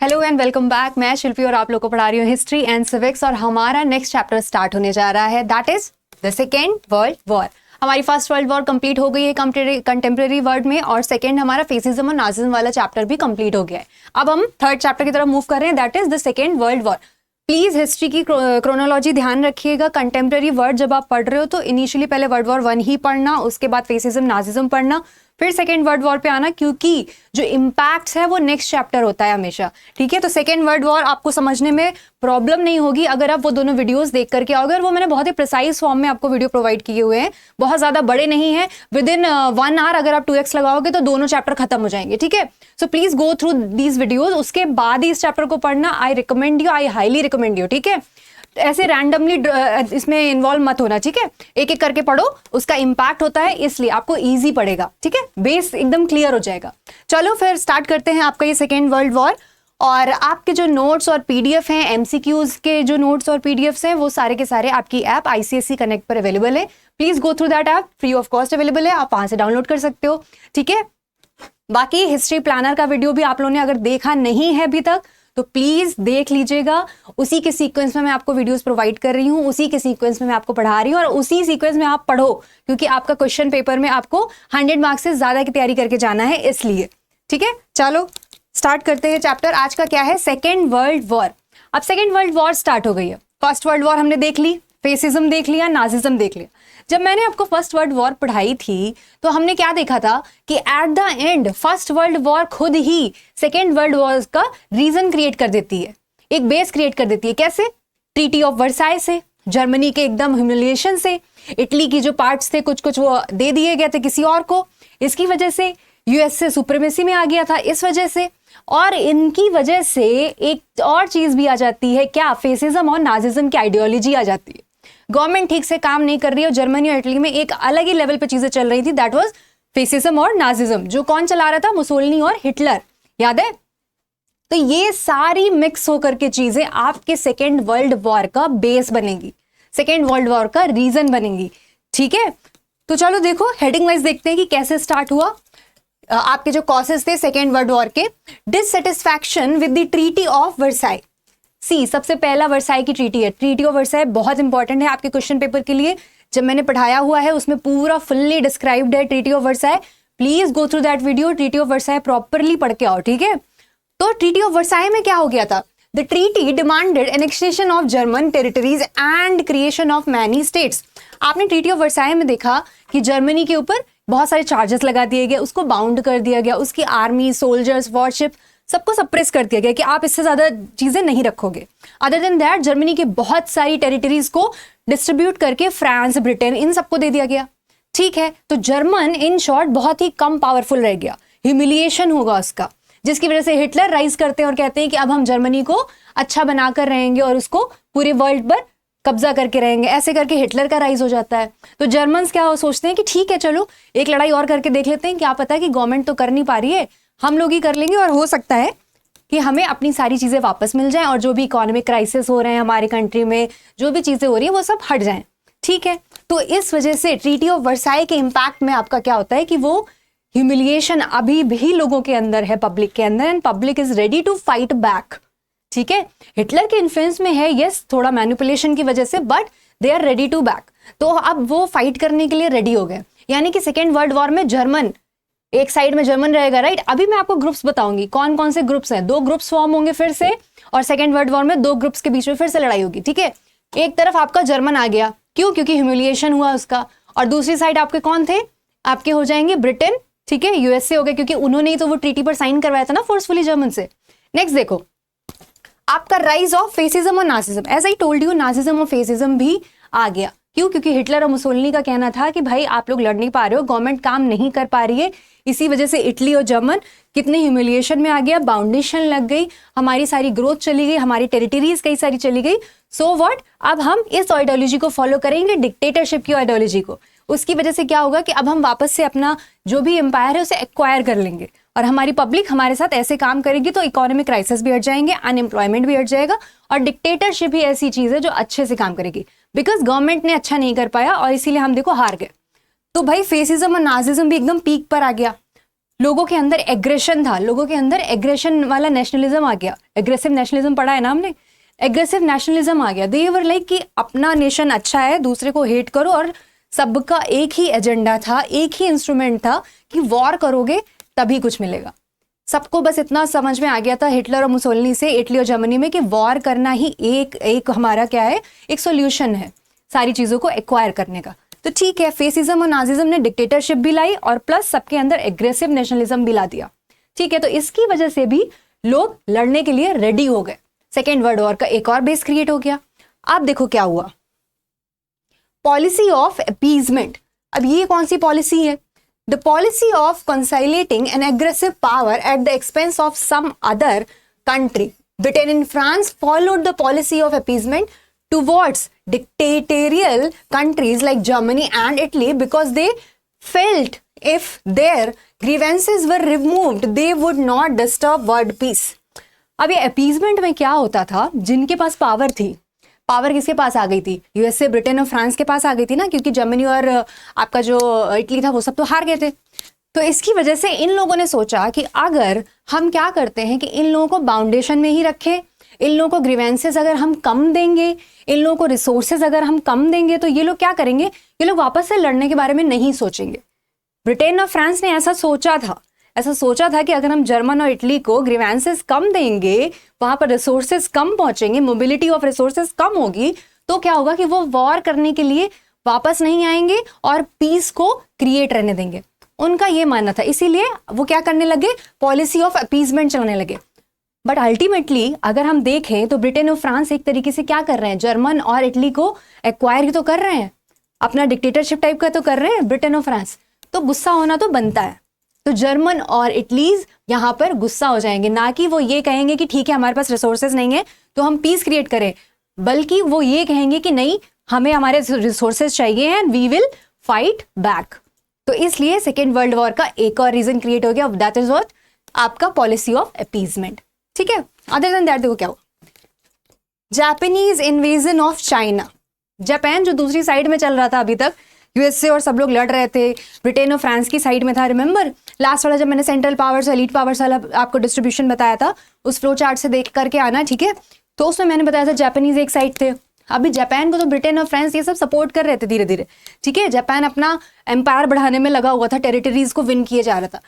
Hello and welcome back. मैं शिल्पी और आप लोग को पढ़ा रही हूँ हिस्ट्री एंड सिविक्स और हमारा नेक्स्ट चैप्टर स्टार्ट होने जा रहा है, that is the second world war. हमारी फर्स्ट वर्ल्ड वॉर कंप्लीट हो गई है कंटेम्प्रेरी वर्ल्ड में, और सेकेंड हमारा फेसिज्म और नाजिज्म वाला चैप्टर भी कंप्लीट हो गया है। अब हम थर्ड चैप्टर की तरफ मूव कर रहे हैं, that is the second world war. Please history की क्रोनोलॉजी ध्यान रखिएगा। कंटेम्प्रेरी वर्ड जब आप पढ़ रहे हो तो इनिशियली पहले वर्ल्ड वॉर 1 ही पढ़ना, उसके बाद फेसिज्म नाजिज्म पढ़ना, फिर सेकेंड वर्ल्ड वॉर पे आना, क्योंकि जो इम्पैक्ट्स है वो नेक्स्ट चैप्टर होता है हमेशा। ठीक है, तो सेकेंड वर्ल्ड वॉर आपको समझने में प्रॉब्लम नहीं होगी अगर आप वो दोनों वीडियोस देख करके आओगे, और वो मैंने बहुत ही प्रिसाइज फॉर्म में आपको वीडियो प्रोवाइड किए हुए हैं, बहुत ज्यादा बड़े नहीं है। विद इन 1 आवर अगर आप 2x लगाओगे तो दोनों चैप्टर खत्म हो जाएंगे। ठीक है, so please go through these videos, उसके बाद ही इस चैप्टर को पढ़ना। I recommend you, I highly recommend you. ठीक है, ऐसे रैंडमली इसमें इन्वॉल्व मत होना। ठीक है, एक एक करके पढ़ो, उसका इंपैक्ट होता है, इसलिए आपको इजी पड़ेगा। ठीक है, बेस एकदम क्लियर हो जाएगा। चलो फिर स्टार्ट करते हैं आपका ये सेकेंड वर्ल्ड वॉर। और आपके जो नोट्स और पीडीएफ हैं, एमसीक्यूज के जो नोट्स और पीडीएफ्स हैं, वो सारे के सारे आपकी ऐप आईसीएसई कनेक्ट पर अवेलेबल है। Please go through that app, free of cost available है, आप वहां से डाउनलोड कर सकते हो। ठीक है, बाकी हिस्ट्री प्लानर का वीडियो भी आप लोगों ने अगर देखा नहीं है अभी तक तो प्लीज देख लीजिएगा। उसी के सीक्वेंस में मैं आपको वीडियोस प्रोवाइड कर रही हूँ, उसी के सीक्वेंस में मैं आपको पढ़ा रही हूँ, और उसी सीक्वेंस में आप पढ़ो, क्योंकि आपका क्वेश्चन पेपर में आपको 100 मार्क्स से ज्यादा की तैयारी करके जाना है, इसलिए। ठीक है, चलो स्टार्ट करते हैं चैप्टर। आज का क्या है? Second world war. अब सेकेंड वर्ल्ड वॉर स्टार्ट हो गई है। फर्स्ट वर्ल्ड वॉर हमने देख ली, फेसिज्म देख लिया, नाजिज्म देख लिया। जब मैंने आपको फर्स्ट वर्ल्ड वॉर पढ़ाई थी तो हमने क्या देखा था कि eight the and first world war खुद ही सेकेंड वर्ल्ड वॉर का रीजन क्रिएट कर देती है, एक बेस क्रिएट कर देती है। कैसे? ट्रीटी ऑफ वर्साई से, जर्मनी के एकदम ह्यूमिलिएशन से, इटली की जो पार्ट्स थे कुछ कुछ वो दे दिए गए थे किसी और को, इसकी वजह से यूएस से सुप्रीमेसी में आ गया था, इस वजह से। और इनकी वजह से एक और चीज भी आ जाती है, क्या? फेसिज्म और नाजिज्म की आइडियोलॉजी आ जाती है। गवर्नमेंट ठीक से काम नहीं कर रही है, और जर्मनी और इटली में एक अलग ही लेवल पे चीजें चल रही थी, दैट वाज फेसिज्म और नाजिज्म। जो कौन चला रहा था? मुसोलिनी और हिटलर, याद है? तो ये सारी मिक्स होकर के चीजें आपके सेकेंड वर्ल्ड वॉर का बेस बनेगी, सेकेंड वर्ल्ड वॉर का रीजन बनेगी। ठीक है, तो चलो देखो हेडिंग वाइज देखते हैं कि कैसे स्टार्ट हुआ। आपके जो कॉसेस थे सेकेंड वर्ल्ड वॉर के, dissatisfaction with the treaty of Versailles. See, सबसे पहला वर्साई की ट्रीटी है। ट्रीटी ऑफ वर्साई बहुत इंपॉर्टेंट है आपके क्वेश्चन पेपर के लिए। जब मैंने पढ़ाया हुआ है उसमें पूरा फुल्ली डिस्क्राइब्ड है treaty of Versailles. Please go through that video, treaty of Versailles properly पढ़ के आओ। ठीक है, तो ट्रीटी ऑफ वर्साई में क्या हो गया था? The treaty demanded annexation of German territories and creation of many states. आपने ट्रीटी ऑफ वर्साई में देखा कि जर्मनी के ऊपर बहुत सारे चार्जेस लगा दिए गए, उसको बाउंड कर दिया गया, उसकी आर्मी, सोल्जर्स, वॉरशिप सबको सप्रेस कर दिया गया कि आप इससे ज्यादा चीजें नहीं रखोगे। अदर देन दैट जर्मनी की बहुत सारी टेरिटरीज को डिस्ट्रीब्यूट करके फ्रांस, ब्रिटेन, इन सबको दे दिया गया। ठीक है, तो जर्मन इन शॉर्ट बहुत ही कम पावरफुल रह गया, ह्यूमिलिएशन होगा उसका, जिसकी वजह से हिटलर राइज करते हैं और कहते हैं कि अब हम जर्मनी को अच्छा बनाकर रहेंगे और उसको पूरे वर्ल्ड पर कब्जा करके रहेंगे। ऐसे करके हिटलर का राइज हो जाता है। तो जर्मन्स क्या सोचते हैं कि ठीक है, चलो एक लड़ाई और करके देख लेते हैं, क्या पता कि गवर्नमेंट तो कर नहीं पा रही है, हम लोग ही कर लेंगे, और हो सकता है कि हमें अपनी सारी चीजें वापस मिल जाएं, और जो भी इकोनॉमिक क्राइसिस हो रहे हैं हमारे कंट्री में, जो भी चीजें हो रही है वो सब हट जाएं। ठीक है, तो इस वजह से ट्रीटी ऑफ वर्साई के इंपैक्ट में आपका क्या होता है कि वो ह्यूमिलिएशन अभी भी लोगों के अंदर है, पब्लिक के अंदर, and public is ready to fight back. ठीक है, हिटलर के इन्फ्लुएंस में है, यस, थोड़ा मैनिपुलेशन की वजह से, but they are ready to back. तो अब वो फाइट करने के लिए रेडी हो गए। यानी कि सेकेंड वर्ल्ड वॉर में जर्मन, एक साइड में जर्मन रहेगा, राइट? अभी मैं आपको ग्रुप्स बताऊंगी कौन कौन से ग्रुप्स हैं। 2 ग्रुप्स फॉर्म होंगे फिर से, और सेकेंड वर्ल्ड वॉर में 2 ग्रुप्स के बीच में फिर से लड़ाई होगी। ठीक है, एक तरफ आपका जर्मन आ गया, क्यों? क्योंकि ह्यूमिलिएशन हुआ उसका, और दूसरी साइड आपके कौन थे? आपके हो जाएंगे ब्रिटेन, ठीक है, यूएसए हो गए, क्योंकि उन्होंने ही तो वो ट्रीटी पर साइन करवाया था ना फोर्सफुली जर्मन से। नेक्स्ट देखो आपका राइज ऑफ फेसिज्म और nazism. As I told you, nazism और फेसिज्म भी आ गया। क्यों? क्योंकि हिटलर और मुसोलिनी का कहना था कि भाई आप लोग लड़ नहीं पा रहे हो, गवर्नमेंट काम नहीं कर पा रही है, इसी वजह से इटली और जर्मन कितने ह्यूमिलिएशन में आ गया, बाउंडेशन लग गई, हमारी सारी ग्रोथ चली गई, हमारी टेरिटरीज कई सारी चली गई। सो व्हाट, अब हम इस आइडियोलॉजी को फॉलो करेंगे, डिक्टेटरशिप की आइडियोलॉजी को। उसकी वजह से क्या होगा कि अब हम वापस से अपना जो भी एम्पायर है उसे एक्वायर कर लेंगे, और हमारी पब्लिक हमारे साथ ऐसे काम करेगी तो इकोनॉमिक क्राइसिस भी हट जाएंगे, अनएम्प्लॉयमेंट भी हट जाएगा, और डिक्टेटरशिप ही ऐसी चीज है जो अच्छे से काम करेगी। बिकॉज गवर्नमेंट ने अच्छा नहीं कर पाया और इसीलिए हम देखो हार गए। तो भाई फेसिज्म और नाजिज्म भी एकदम पीक पर आ गया। लोगों के अंदर एग्रेशन था, लोगों के अंदर एग्रेशन वाला नेशनलिज्म आ गया। एग्रेसिव नेशनलिज्म पढ़ा है ना हमने, एग्रेसिव नेशनलिज्म आ गया। दे वर लाइक कि अपना नेशन अच्छा है, दूसरे को हेट करो, और सबका एक ही एजेंडा था, एक ही इंस्ट्रूमेंट था कि वॉर करोगे तभी कुछ मिलेगा। सबको बस इतना समझ में आ गया था हिटलर और मुसोलिनी से, इटली और जर्मनी में, कि वॉर करना ही एक हमारा क्या है, एक सॉल्यूशन है सारी चीज़ों को एक्वायर करने का। तो ठीक है, फेसिज्म और नाजिज्म ने डिक्टेटरशिप भी लाई और प्लस सबके अंदर एग्रेसिव नेशनलिज्म भी ला दिया। ठीक है, तो इसकी वजह से भी लोग लड़ने के लिए रेडी हो गए। सेकेंड वर्ल्ड वॉर का एक और बेस क्रिएट हो गया। अब देखो क्या हुआ, पॉलिसी ऑफ अपीजमेंट। अब ये कौन सी पॉलिसी है? The policy of consolidating an aggressive power at the expense of some other country. Britain and France followed the policy of appeasement towards dictatorial countries like Germany and Italy because they felt if their grievances were removed they would not disturb world peace। अब ये appeasement में क्या होता था, जिनके पास power थी, power किसके पास आ गई थी? यूएसए, ब्रिटेन और फ्रांस के पास आ गई थी ना, क्योंकि जर्मनी और आपका जो इटली था वो सब तो हार गए थे। तो इसकी वजह से इन लोगों ने सोचा कि अगर हम क्या करते हैं कि इन लोगों को बाउंडेशन में ही रखें, इन लोगों को ग्रीवेंसेस अगर हम कम देंगे, इन लोगों को रिसोर्सेज अगर हम कम देंगे, तो ये लोग क्या करेंगे, ये लोग वापस से लड़ने के बारे में नहीं सोचेंगे। ब्रिटेन और फ्रांस ने ऐसा सोचा था कि अगर हम जर्मन और इटली को ग्रीवेंसेस कम देंगे, वहां पर रिसोर्सेज कम पहुंचेंगे, मोबिलिटी ऑफ रिसोर्सेज कम होगी, तो क्या होगा कि वो वॉर करने के लिए वापस नहीं आएंगे और पीस को क्रिएट रहने देंगे। उनका ये मानना था, इसीलिए वो क्या करने लगे, पॉलिसी ऑफ अपीजमेंट चलाने लगे। बट अल्टीमेटली अगर हम देखें तो ब्रिटेन और फ्रांस एक तरीके से क्या कर रहे हैं, जर्मन और इटली को एक्वायर ही तो कर रहे हैं, अपना डिक्टेटरशिप टाइप का तो कर रहे हैं ब्रिटेन और फ्रांस। तो गुस्सा होना तो बनता है। तो जर्मन और इटलीज यहाँ पर गुस्सा हो जाएंगे, ना कि वो ये कहेंगे कि ठीक है हमारे पास रिसोर्सेज नहीं है तो हम पीस क्रिएट करें, बल्कि वो ये कहेंगे कि नहीं, हमें हमारे रिसोर्सेज चाहिए and we will fight back. तो इसलिए सेकेंड वर्ल्ड वॉर का एक और रीजन क्रिएट हो गया, दैट इज व्हाट, आपका पॉलिसी ऑफ अपीजमेंट। ठीक है, अदर देन दैट देखो क्या हुआ, Japanese invasion of China. Japan जो दूसरी साइड में चल रहा था अभी तक, यूएसए और सब लोग लड़ रहे थे, ब्रिटेन और फ्रांस की साइड में था। रिमेंबर लास्ट वाला जब मैंने सेंट्रल पावर्स और एलीट पावर्स वाला आपको डिस्ट्रीब्यूशन बताया था, उस फ्लो चार्ट से देख करके आना, ठीक है। तो उसमें मैंने बताया था जापानीज एक साइड थे। अभी जापान को तो ब्रिटेन और फ्रांस ये सब सपोर्ट कर रहे थे धीरे धीरे, ठीक है। जापान अपना एम्पायर बढ़ाने में लगा हुआ था, टेरिटरीज को विन किए जा रहा था।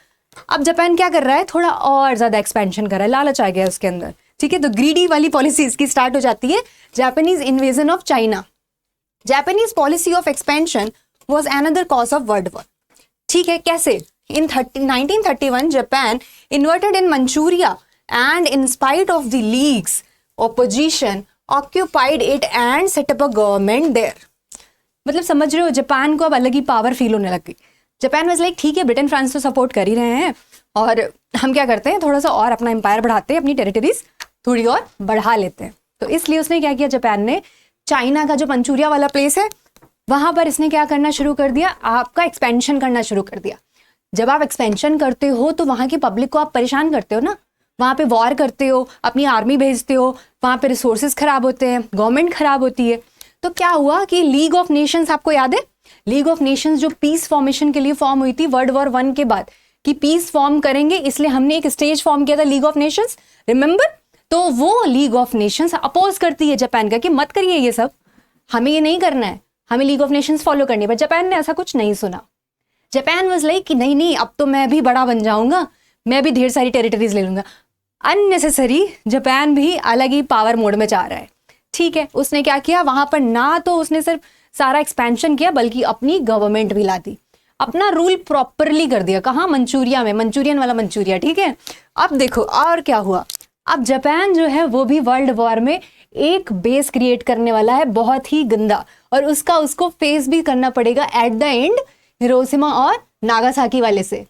अब जापान क्या कर रहा है, थोड़ा और ज्यादा एक्सपेंशन कर रहा है, लालच आ गया उसके अंदर, ठीक है। तो ग्रीडी वाली पॉलिसी इसकी स्टार्ट हो जाती है, Japanese invasion of China. Japanese policy of expansion was another cause of world war। ठीक है, कैसे? In 1931 Japan invaded in Manchuria and in spite of the League's opposition occupied it and set up a government there। मतलब समझ रहे हो, Japan को अब अलग ही पावर फील होने लग गई। जापान वाज लाइक ठीक है, ब्रिटेन फ्रांस तो सपोर्ट कर ही रहे हैं और हम क्या करते हैं, थोड़ा सा और अपना एम्पायर बढ़ाते हैं, अपनी टेरिटरीज थोड़ी और बढ़ा लेते हैं। तो इसलिए उसने क्या किया, जापान ने चाइना का जो मंचूरिया वाला प्लेस है वहां पर इसने क्या करना शुरू कर दिया, आपका एक्सपेंशन करना शुरू कर दिया। जब आप एक्सपेंशन करते हो तो वहां की पब्लिक को आप परेशान करते हो ना, वहां पे वॉर करते हो, अपनी आर्मी भेजते हो, वहां पे रिसोर्सेज खराब होते हैं, गवर्नमेंट खराब होती है। तो क्या हुआ कि लीग ऑफ नेशंस, आपको याद है लीग ऑफ नेशंस जो पीस फॉर्मेशन के लिए फॉर्म हुई थी वर्ल्ड वॉर 1 के बाद, कि पीस फॉर्म करेंगे, इसलिए हमने एक स्टेज फॉर्म किया था लीग ऑफ नेशंस, रिमेंबर। तो वो लीग ऑफ नेशंस अपोज करती है जापान का कि मत करिए ये सब, हमें ये नहीं करना है, हमें लीग ऑफ नेशंस फॉलो करनी है। पर जापान ने ऐसा कुछ नहीं सुना। जापान वाज लाइक कि नहीं नहीं, अब तो मैं भी बड़ा बन जाऊंगा, मैं भी ढेर सारी टेरिटरीज ले लूंगा। अननेसेसरी जापान भी अलग ही पावर मोड में जा रहा है, ठीक है। उसने क्या किया, वहां पर ना तो उसने सिर्फ सारा एक्सपेंशन किया बल्कि अपनी गवर्नमेंट भी ला दी, अपना रूल प्रॉपरली कर दिया। कहाँ, मंचूरिया में, मंचूरियन वाला मंचूरिया, ठीक है। अब देखो और क्या हुआ, अब जापान जो है वो भी वर्ल्ड वॉर में एक बेस क्रिएट करने वाला है, बहुत ही गंदा, और उसको फेस भी करना पड़ेगा एट द एंड, हिरोशिमा और नागासाकी वाले से।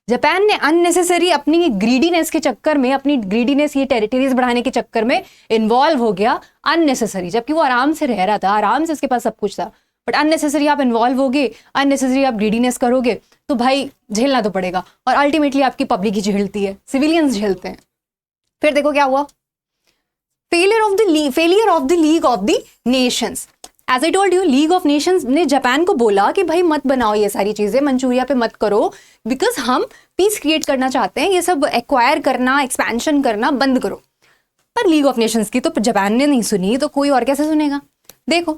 जापान ने अननेसेसरी अपनी ग्रीडीनेस के चक्कर में, अपनी ग्रीडीनेस ये टेरिटरीज बढ़ाने के चक्कर में इन्वॉल्व हो गया अननेसेसरी, जबकि वो आराम से रह रहा था, आराम से उसके पास सब कुछ था। बट अननेसेसरी आप इन्वॉल्व होगे, अननेसेसरी आप ग्रीडीनेस करोगे तो भाई झेलना तो पड़ेगा, और अल्टीमेटली आपकी पब्लिक ही झेलती है, सिविलियंस झेलते हैं। फिर देखो क्या हुआ, failure of the League of the Nations. As I told you, League of Nations ने जापान को बोला कि भाई मत बनाओ ये सारी चीजें, मंचूरिया पे मत करो, बिकॉज हम पीस क्रिएट करना चाहते हैं, ये सब एक्वायर करना, एक्सपेंशन करना बंद करो। पर लीग ऑफ नेशंस की तो जापान ने नहीं सुनी, तो कोई और कैसे सुनेगा। देखो,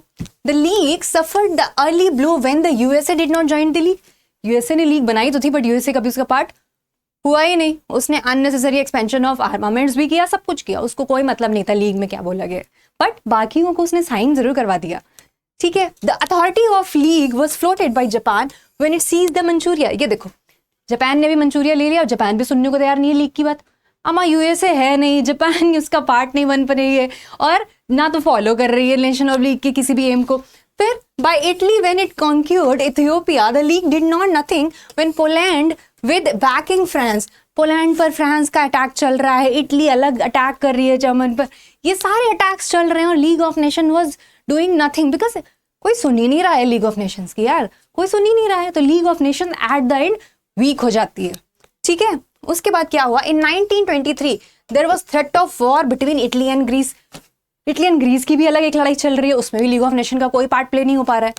the league suffered the early blow when the USA did not join the league. USA ने लीग बनाई तो थी, बट यूएसए कभी उसका पार्ट हुआ ही नहीं। उसने अननेसेसरी एक्सपेंशन ऑफ आर्मामेंट्स भी किया, सब कुछ किया, उसको कोई मतलब नहीं था लीग में क्या बोला गया, बट बाकियों को उसने साइन जरूर करवा दिया। ठीक है, the authority of League was flouted by Japan when it seized the Manchuria. ये देखो, जापान ने भी मंचूरिया ले लिया और जापान भी सुनने को तैयार नहीं है लीग की बात। अमा यूएसए है नहीं, जापान उसका पार्ट नहीं बन पा रही है और ना तो फॉलो कर रही है नेशन ऑफ लीग के किसी भी एम को। फिर by Italy when it conquered Ethiopia, the league did not nothing when Poland with backing France. Poland पर फ्रांस का अटैक चल रहा है, इटली अलग अटैक कर रही है जर्मन पर, ये सारे अटैक्स चल रहे हैं और league of nation was doing nothing, because कोई सुन ही नहीं रहा है लीग ऑफ नेशंस की, यार कोई सुन ही नहीं रहा है। तो League of Nation at the end weak हो जाती है। ठीक है, उसके बाद क्या हुआ, in 1923 there was threat of war between Italy and Greece. Italy and Greece की भी अलग एक लड़ाई चल रही है, उसमें भी लीग ऑफ नेशन का कोई पार्ट प्ले नहीं हो पा रहा है।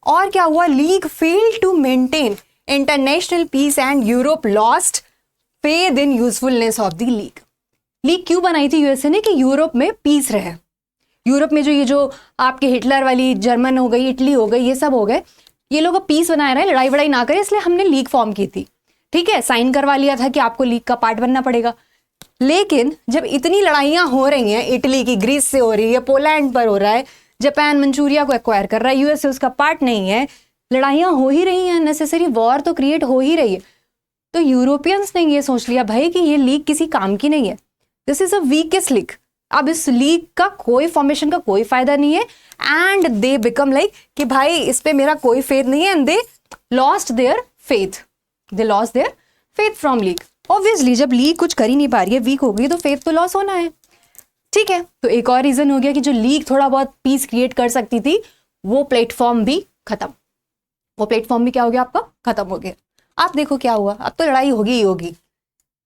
और क्या हुआ, League failed to maintain international peace and Europe lost faith in usefulness of the League. League क्यों बनाई थी यूएसए ने, कि यूरोप में पीस रहे। यूरोप में जो आपके हिटलर वाली जर्मन हो गई, इटली हो गई, ये सब हो गए, ये लोग पीस बनाए रहे, लड़ाई वड़ाई ना करे, इसलिए हमने लीग फॉर्म की थी। ठीक है, साइन करवा लिया था कि आपको लीग का पार्ट बनना पड़ेगा। लेकिन जब इतनी लड़ाइयां हो रही हैं, इटली की ग्रीस से हो रही है, पोलैंड पर हो रहा है, जापान मंचूरिया को एक्वायर कर रहा है, यूएसए उसका पार्ट नहीं है, लड़ाइयां हो ही रही हैं, नेसेसरी वॉर तो क्रिएट हो ही रही है। तो यूरोपियंस ने ये सोच लिया भाई कि ये लीग किसी काम की नहीं है, this is a weakest league, अब इस लीग का कोई फॉर्मेशन का कोई फायदा नहीं है। एंड दे बिकम लाइक कि भाई इस पे मेरा कोई फेथ नहीं है, and they lost their faith, they lost their faith from league. Obviously जब लीग कुछ कर ही नहीं पा रही है, वीक हो गई, तो फेथ तो लॉस होना है। ठीक है, तो एक और रीजन हो गया कि जो लीग थोड़ा बहुत पीस क्रिएट कर सकती थी, वो प्लेटफॉर्म भी खत्म, वो प्लेटफॉर्म भी क्या हो गया आपका, खत्म हो गया। आप देखो क्या हुआ, अब तो लड़ाई होगी ही होगी।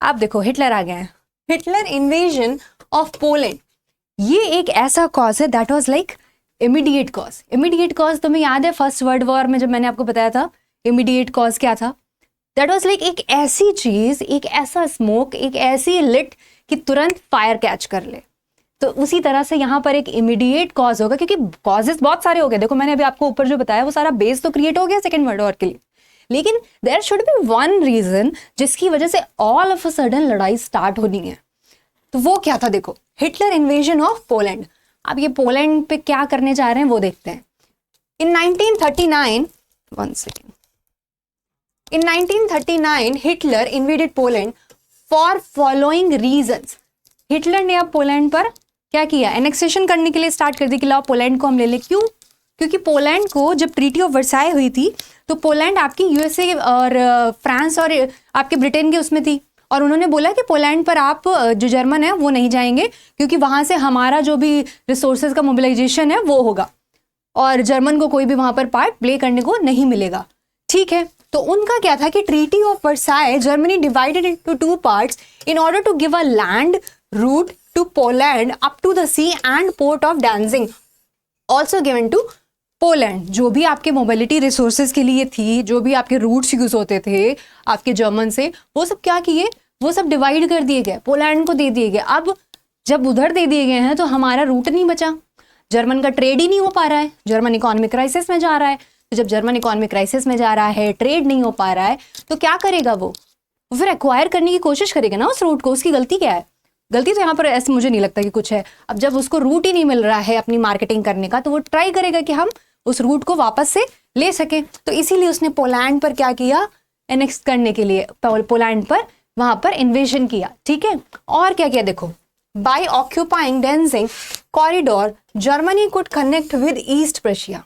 आप देखो हिटलर आ गए हैं, हिटलर इन्वेजन ऑफ पोलैंड, ये एक ऐसा कॉज है that was like immediate cause. Immediate cause तुम्हें याद है फर्स्ट वर्ल्ड वॉर में जब मैंने आपको बताया था इमीडिएट कॉज क्या था, दैट वाज लाइक एक ऐसी चीज, एक ऐसा स्मोक, एक ऐसी लिट कि तुरंत फायर कैच कर ले। तो उसी तरह से यहाँ पर एक इमीडिएट कॉज होगा, क्योंकि कॉजेस बहुत सारे हो गए। देखो मैंने अभी आपको ऊपर जो बताया वो सारा बेस तो क्रिएट हो गया सेकेंड वर्ल्ड वॉर के लिए, लेकिन there should be one reason जिसकी वजह से ऑल ऑफ अ सडन लड़ाई स्टार्ट होनी है। तो वो क्या था, देखो हिटलर इन्वेजन ऑफ पोलैंड। अब ये पोलैंड पे क्या करने जा रहे हैं वो देखते हैं। इन 1939, one second, in 1939 Hitler invaded Poland for following reasons. Hitler ने अब पोलैंड पर क्या किया, एनेक्सेशन करने के लिए स्टार्ट कर दी कि लाओ पोलैंड को हम ले लें। क्यों, क्योंकि पोलैंड को जब ट्रीटी ऑफ वर्साई हुई थी तो पोलैंड आपकी यूएसए और फ्रांस और आपके ब्रिटेन के उसमें थी, और उन्होंने बोला कि पोलैंड पर आप जो जर्मन है वो नहीं जाएंगे, क्योंकि वहां से हमारा जो भी रिसोर्सेज का मोबिलाइजेशन है वो होगा और जर्मन को कोई भी वहां पर पार्ट प्ले करने को नहीं मिलेगा। ठीक है, तो उनका क्या था कि treaty of Versailles Germany divided into two parts in order to give a land route to Poland up to the sea and port of Danzig also given to Poland. जो भी आपके मोबिलिटी रिसोर्सेज के लिए थी, जो भी आपके roots use होते थे आपके जर्मन से, वो सब क्या किए, वो सब डिवाइड कर दिए गए, पोलैंड को दे दिए गए। अब जब उधर दे दिए गए हैं तो हमारा रूट नहीं बचा, जर्मन का ट्रेड ही नहीं हो पा रहा है, जर्मन इकोनॉमिक क्राइसिस में जा रहा है। तो जब जर्मन इकोनॉमिक क्राइसिस में जा रहा है, ट्रेड नहीं हो पा रहा है, तो क्या करेगा वो फिर एक्वायर करने की कोशिश करेगा ना उस रूट को। उसकी गलती क्या है, गलती तो यहाँ पर ऐसे मुझे नहीं लगता कि कुछ है। अब जब उसको रूट ही नहीं मिल रहा है अपनी मार्केटिंग करने का, तो वो ट्राई करेगा कि हम उस रूट को वापस से ले सके। तो इसीलिए उसने पोलैंड पर क्या किया, एनेक्स करने के लिए पोलैंड पर वहां पर इन्वेजन किया। ठीक है, और क्या किया देखो, by occupying Danzig corridor Germany could connect with East Prussia.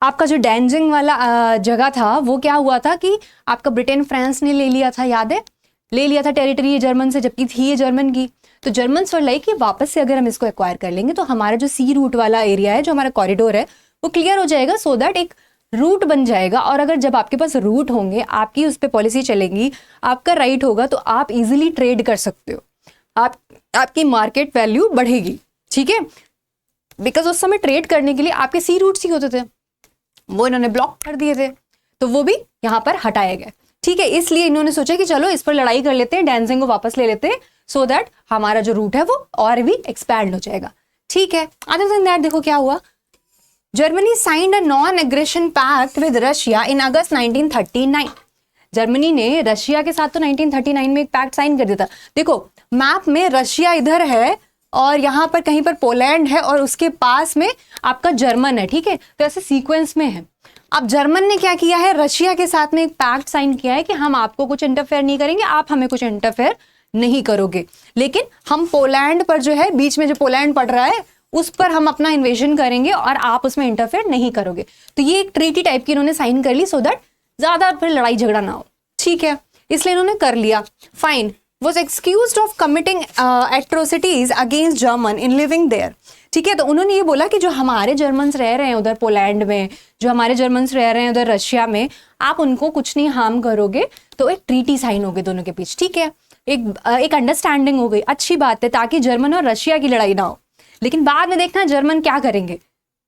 आपका जो डेंजिंग वाला जगह था वो क्या हुआ था कि आपका ब्रिटेन फ्रांस ने ले लिया था, याद है, ले लिया था टेरिटरी ये जर्मन से, जबकि थी ये जर्मन की। तो जर्मन सो लाइक कि वापस से अगर हम इसको एक्वायर कर लेंगे तो हमारा जो सी रूट वाला एरिया है, जो हमारा कॉरिडोर है, वो क्लियर हो जाएगा, सो दैट एक रूट बन जाएगा। और अगर जब आपके पास रूट होंगे, आपकी उस पर पॉलिसी चलेगी, आपका राइट होगा, तो आप इजीली ट्रेड कर सकते हो, आपकी मार्केट वैल्यू बढ़ेगी। ठीक है, बिकॉज उस समय ट्रेड करने के लिए आपके सी रूट्स ही होते थे, वो इन्होंने ब्लॉक कर दिए थे, तो वो भी यहाँ पर हटाए गए। ठीक है, इसलिए इन्होंने सोचा कि चलो इस पर लड़ाई कर लेते हैं, डैनजिंग को वापस ले लेते हैं, सो दैट हमारा जो रूट है वो और भी एक्सपैंड हो जाएगा। ठीक है, अदर देन दैट देखो क्या हुआ, Germany signed a non aggression pact with Russia in August 1939। Germany ने रशिया के साथ तो 1939 में एक पैक्ट साइन कर दिया था। देखो मैप में रशिया इधर है और यहाँ पर कहीं पर पोलैंड है और उसके पास में आपका जर्मन है। ठीक है, तो ऐसे सीक्वेंस में है। अब जर्मन ने क्या किया है, रशिया के साथ में एक पैक्ट साइन किया है कि हम आपको कुछ इंटरफेयर नहीं करेंगे, आप हमें कुछ इंटरफेयर नहीं करोगे, लेकिन हम पोलैंड पर जो है, बीच में जो पोलैंड पड़ रहा है उस पर हम अपना इन्वेजन करेंगे और आप उसमें इंटरफेयर नहीं करोगे। तो ये एक ट्रीटी टाइप की इन्होंने साइन कर ली, सो दैट ज्यादा फिर लड़ाई झगड़ा ना हो। ठीक है, इसलिए इन्होंने कर लिया। Fine, was accused of committing atrocities against German in living there। ठीक है, तो उन्होंने ये बोला कि जो हमारे जर्मन्स रह रहे हैं उधर पोलैंड में, जो हमारे जर्मन्स रह रहे हैं उधर रशिया में, आप उनको कुछ नहीं हार्म करोगे। तो एक ट्रीटी साइन हो गई दोनों के बीच। ठीक है, एक अंडरस्टैंडिंग हो गई, अच्छी बात है, ताकि जर्मन और रशिया की लड़ाई ना हो। लेकिन बाद में देखना जर्मन क्या करेंगे,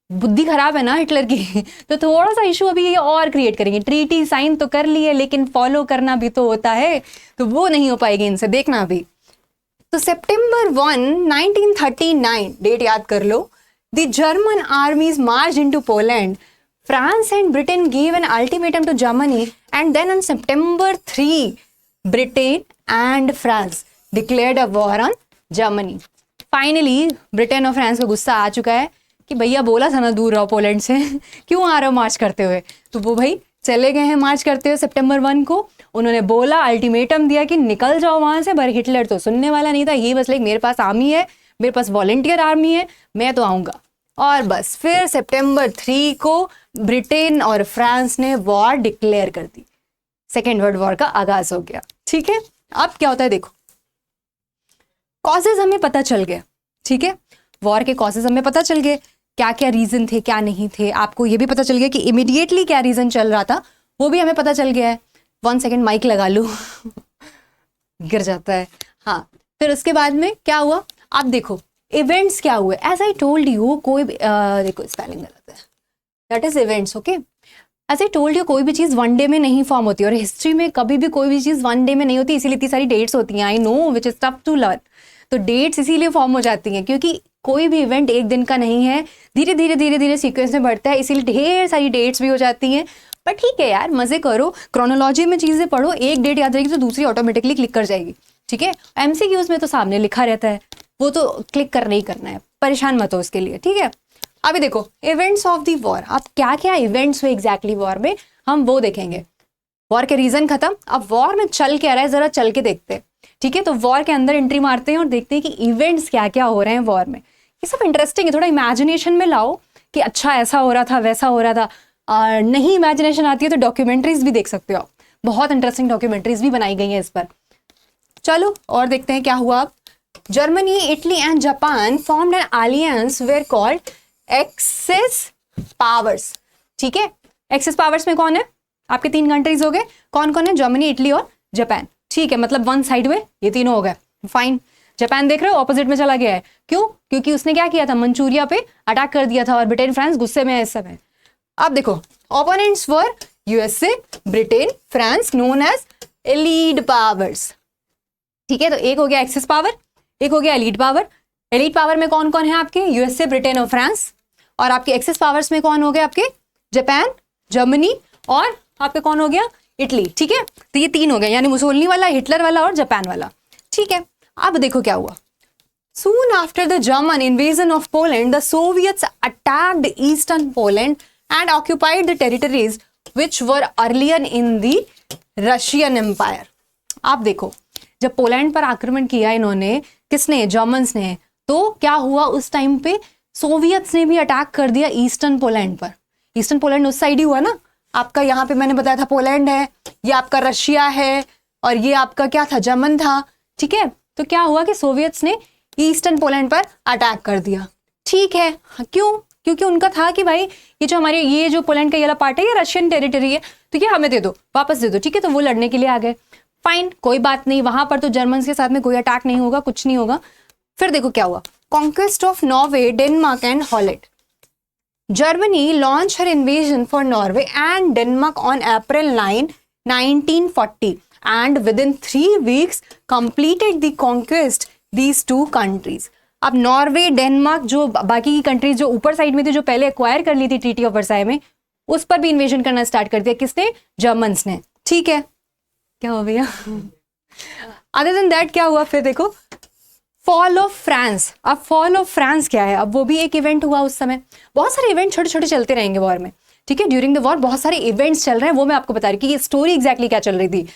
बुद्धि खराब है ना हिटलर की, तो थोड़ा सा इशू अभी ये और क्रिएट करेंगे। ट्रीटी साइन तो कर लिए, लेकिन फॉलो करना भी तो होता है, तो वो नहीं हो पाएगी इनसे, देखना अभी। तो सितंबर 1, 1939 डेट याद कर लो, the German armies march into Poland, France and Britain give an ultimatum to Germany, and then on September 3 Britain and France declared a war on Germany. Finally Britain और फ्रांस को गुस्सा आ चुका है कि भैया बोला था ना दूर रहो पोलैंड से, क्यों आ रहे हो मार्च करते हुए। तो वो भाई चले गए हैं मार्च करते हुए सितंबर 1 को। उन्होंने बोला, अल्टीमेटम दिया कि निकल जाओ वहां से, पर हिटलर तो सुनने वाला नहीं था। ये बस लाइक मेरे पास आर्मी है, मेरे पास वॉलंटियर आर्मी है, मैं तो आऊंगा। और बस फिर सितंबर 3 को ब्रिटेन और फ्रांस ने वॉर डिक्लेयर कर दी। सेकेंड वर्ल्ड वॉर का आगाज हो गया। ठीक है, अब क्या होता है देखो, कॉजेज हमें पता चल गए। ठीक है, वॉर के कॉजेज हमें पता चल गए, क्या क्या रीजन थे क्या नहीं थे। आपको ये भी पता चल गया कि इमीडिएटली क्या रीजन चल रहा था, वो भी हमें पता चल गया है। 1 सेकेंड माइक लगा लूं गिर जाता है। हाँ, फिर उसके बाद में क्या हुआ, आप देखो इवेंट्स क्या हुए। एज आई टोल्ड यू, कोई देखो स्पेलिंग गलत है, that is events. Okay, as I told you, कोई भी चीज़ वन डे में नहीं फॉर्म होती, और हिस्ट्री में कभी भी कोई भी चीज़ वन डे में नहीं होती, इसीलिए इतनी सारी डेट्स होती हैं। I know which is tough to learn. तो डेट्स इसीलिए फॉर्म हो जाती हैं क्योंकि कोई भी इवेंट एक दिन का नहीं है, धीरे धीरे धीरे धीरे सीक्वेंस में बढ़ता है, इसीलिए ढेर सारी डेट्स भी हो जाती हैं। पर ठीक है यार, मजे करो, क्रोनोलॉजी में चीजें पढ़ो, एक डेट याद रहेगी तो दूसरी ऑटोमेटिकली क्लिक कर जाएगी। ठीक है, एमसीक्यूज में तो सामने लिखा रहता है, वो तो क्लिक करना ही करना है, परेशान मत हो उसके लिए। ठीक है, अभी देखो इवेंट्स ऑफ द वॉर, अब क्या क्या इवेंट्स हुए एग्जैक्टली वॉर में, हम वो देखेंगे। वॉर के रीजन खत्म, अब वॉर में चल क्या रहा है जरा चल के देखते हैं। ठीक है, तो वॉर के अंदर एंट्री मारते हैं और देखते हैं कि इवेंट्स क्या क्या हो रहे हैं वॉर में। ये सब इंटरेस्टिंग है, थोड़ा इमेजिनेशन में लाओ कि अच्छा ऐसा हो रहा था वैसा हो रहा था। नहीं इमेजिनेशन आती है तो डॉक्यूमेंट्रीज भी देख सकते हो, बहुत इंटरेस्टिंग डॉक्यूमेंट्रीज भी बनाई गई हैं इस पर। चलो और देखते हैं क्या हुआ। Germany, Italy and Japan formed an alliance were called Axis powers. ठीक है, एक्सेस पावर्स में कौन है, आपके 3 कंट्रीज हो गए, कौन कौन है, जर्मनी, इटली और जापान। ठीक है, मतलब वन साइड में ये तीनों हो गए। फाइन, जापान देख रहे हो ऑपोजिट में चला गया है, क्यों, क्योंकि उसने क्या किया था, मंचूरिया पे अटैक कर दिया था और ब्रिटेन फ्रांस गुस्से में है इस समय। अब देखो opponents were USA, Britain, France, known as allied powers. ठीक है, तो एक हो गया एक्सेस पावर, एक हो गया एलीड पावर। एलीड पावर में कौन कौन है आपके, यूएसए, ब्रिटेन और फ्रांस। और आपके एक्सेस पावर्स में कौन हो गए आपके, जापान, जर्मनी और आपके कौन हो गया, इटली। ठीक है, तो ये 3 हो गए, यानी मुसोलिनी वाला, हिटलर वाला और जापान वाला। ठीक है, अब देखो क्या हुआ। Soon after the German invasion of Poland, the Soviets attacked eastern Poland and occupied the territories which were earlier in the Russian Empire। आप देखो, जब पोलैंड पर आक्रमण किया इन्होंने, किसने, जर्मन्स ने, तो क्या हुआ उस टाइम पे सोवियत्स ने भी अटैक कर दिया ईस्टर्न पोलैंड पर। ईस्टर्न पोलैंड उस साइड ही हुआ ना, आपका यहाँ पे मैंने बताया था पोलैंड है, ये आपका रशिया है और ये आपका क्या था, जर्मन था। ठीक है, तो क्या हुआ कि सोवियत्स ने ईस्टर्न पोलैंड पर अटैक कर दिया। ठीक है, क्यों, क्योंकि उनका था कि भाई ये जो हमारे ये जो पोलैंड का ये वाला पार्ट है ये रशियन टेरिटरी है, तो ये हमें दे दो, वापस दे दो। ठीक है, तो वो लड़ने के लिए आ गए। फाइन, कोई बात नहीं, वहां पर तो जर्मन के साथ में कोई अटैक नहीं होगा, कुछ नहीं होगा। फिर देखो क्या हुआ, conquest of Norway, Denmark and Holland. Germany launched her invasion for Norway and Denmark on April 9, 1940 and within 3 weeks completed the conquest these two countries. अब नॉर्वे, डेनमार्क, जो बाकी की कंट्रीज जो ऊपर साइड में थी, जो पहले एक्वायर कर ली थी ट्रीटी ऑफ वर्साई में, उस पर भी इन्वेजन करना स्टार्ट कर दिया। किसने? जर्मन्स ने। ठीक है, क्या हो भैया? अदर देन दैट क्या हुआ फिर देखो, फॉल ऑफ फ्रांस। अब फॉल ऑफ फ्रांस क्या है? अब वो भी एक इवेंट हुआ उस समय। बहुत सारे इवेंट छोटे छोटे चलते रहेंगे वॉर में, ठीक है। ड्यूरिंग द वॉर बहुत सारे इवेंट्स चल रहे हैं, वो मैं आपको बता रही कि ये स्टोरी एग्जैक्टली क्या चल रही थी।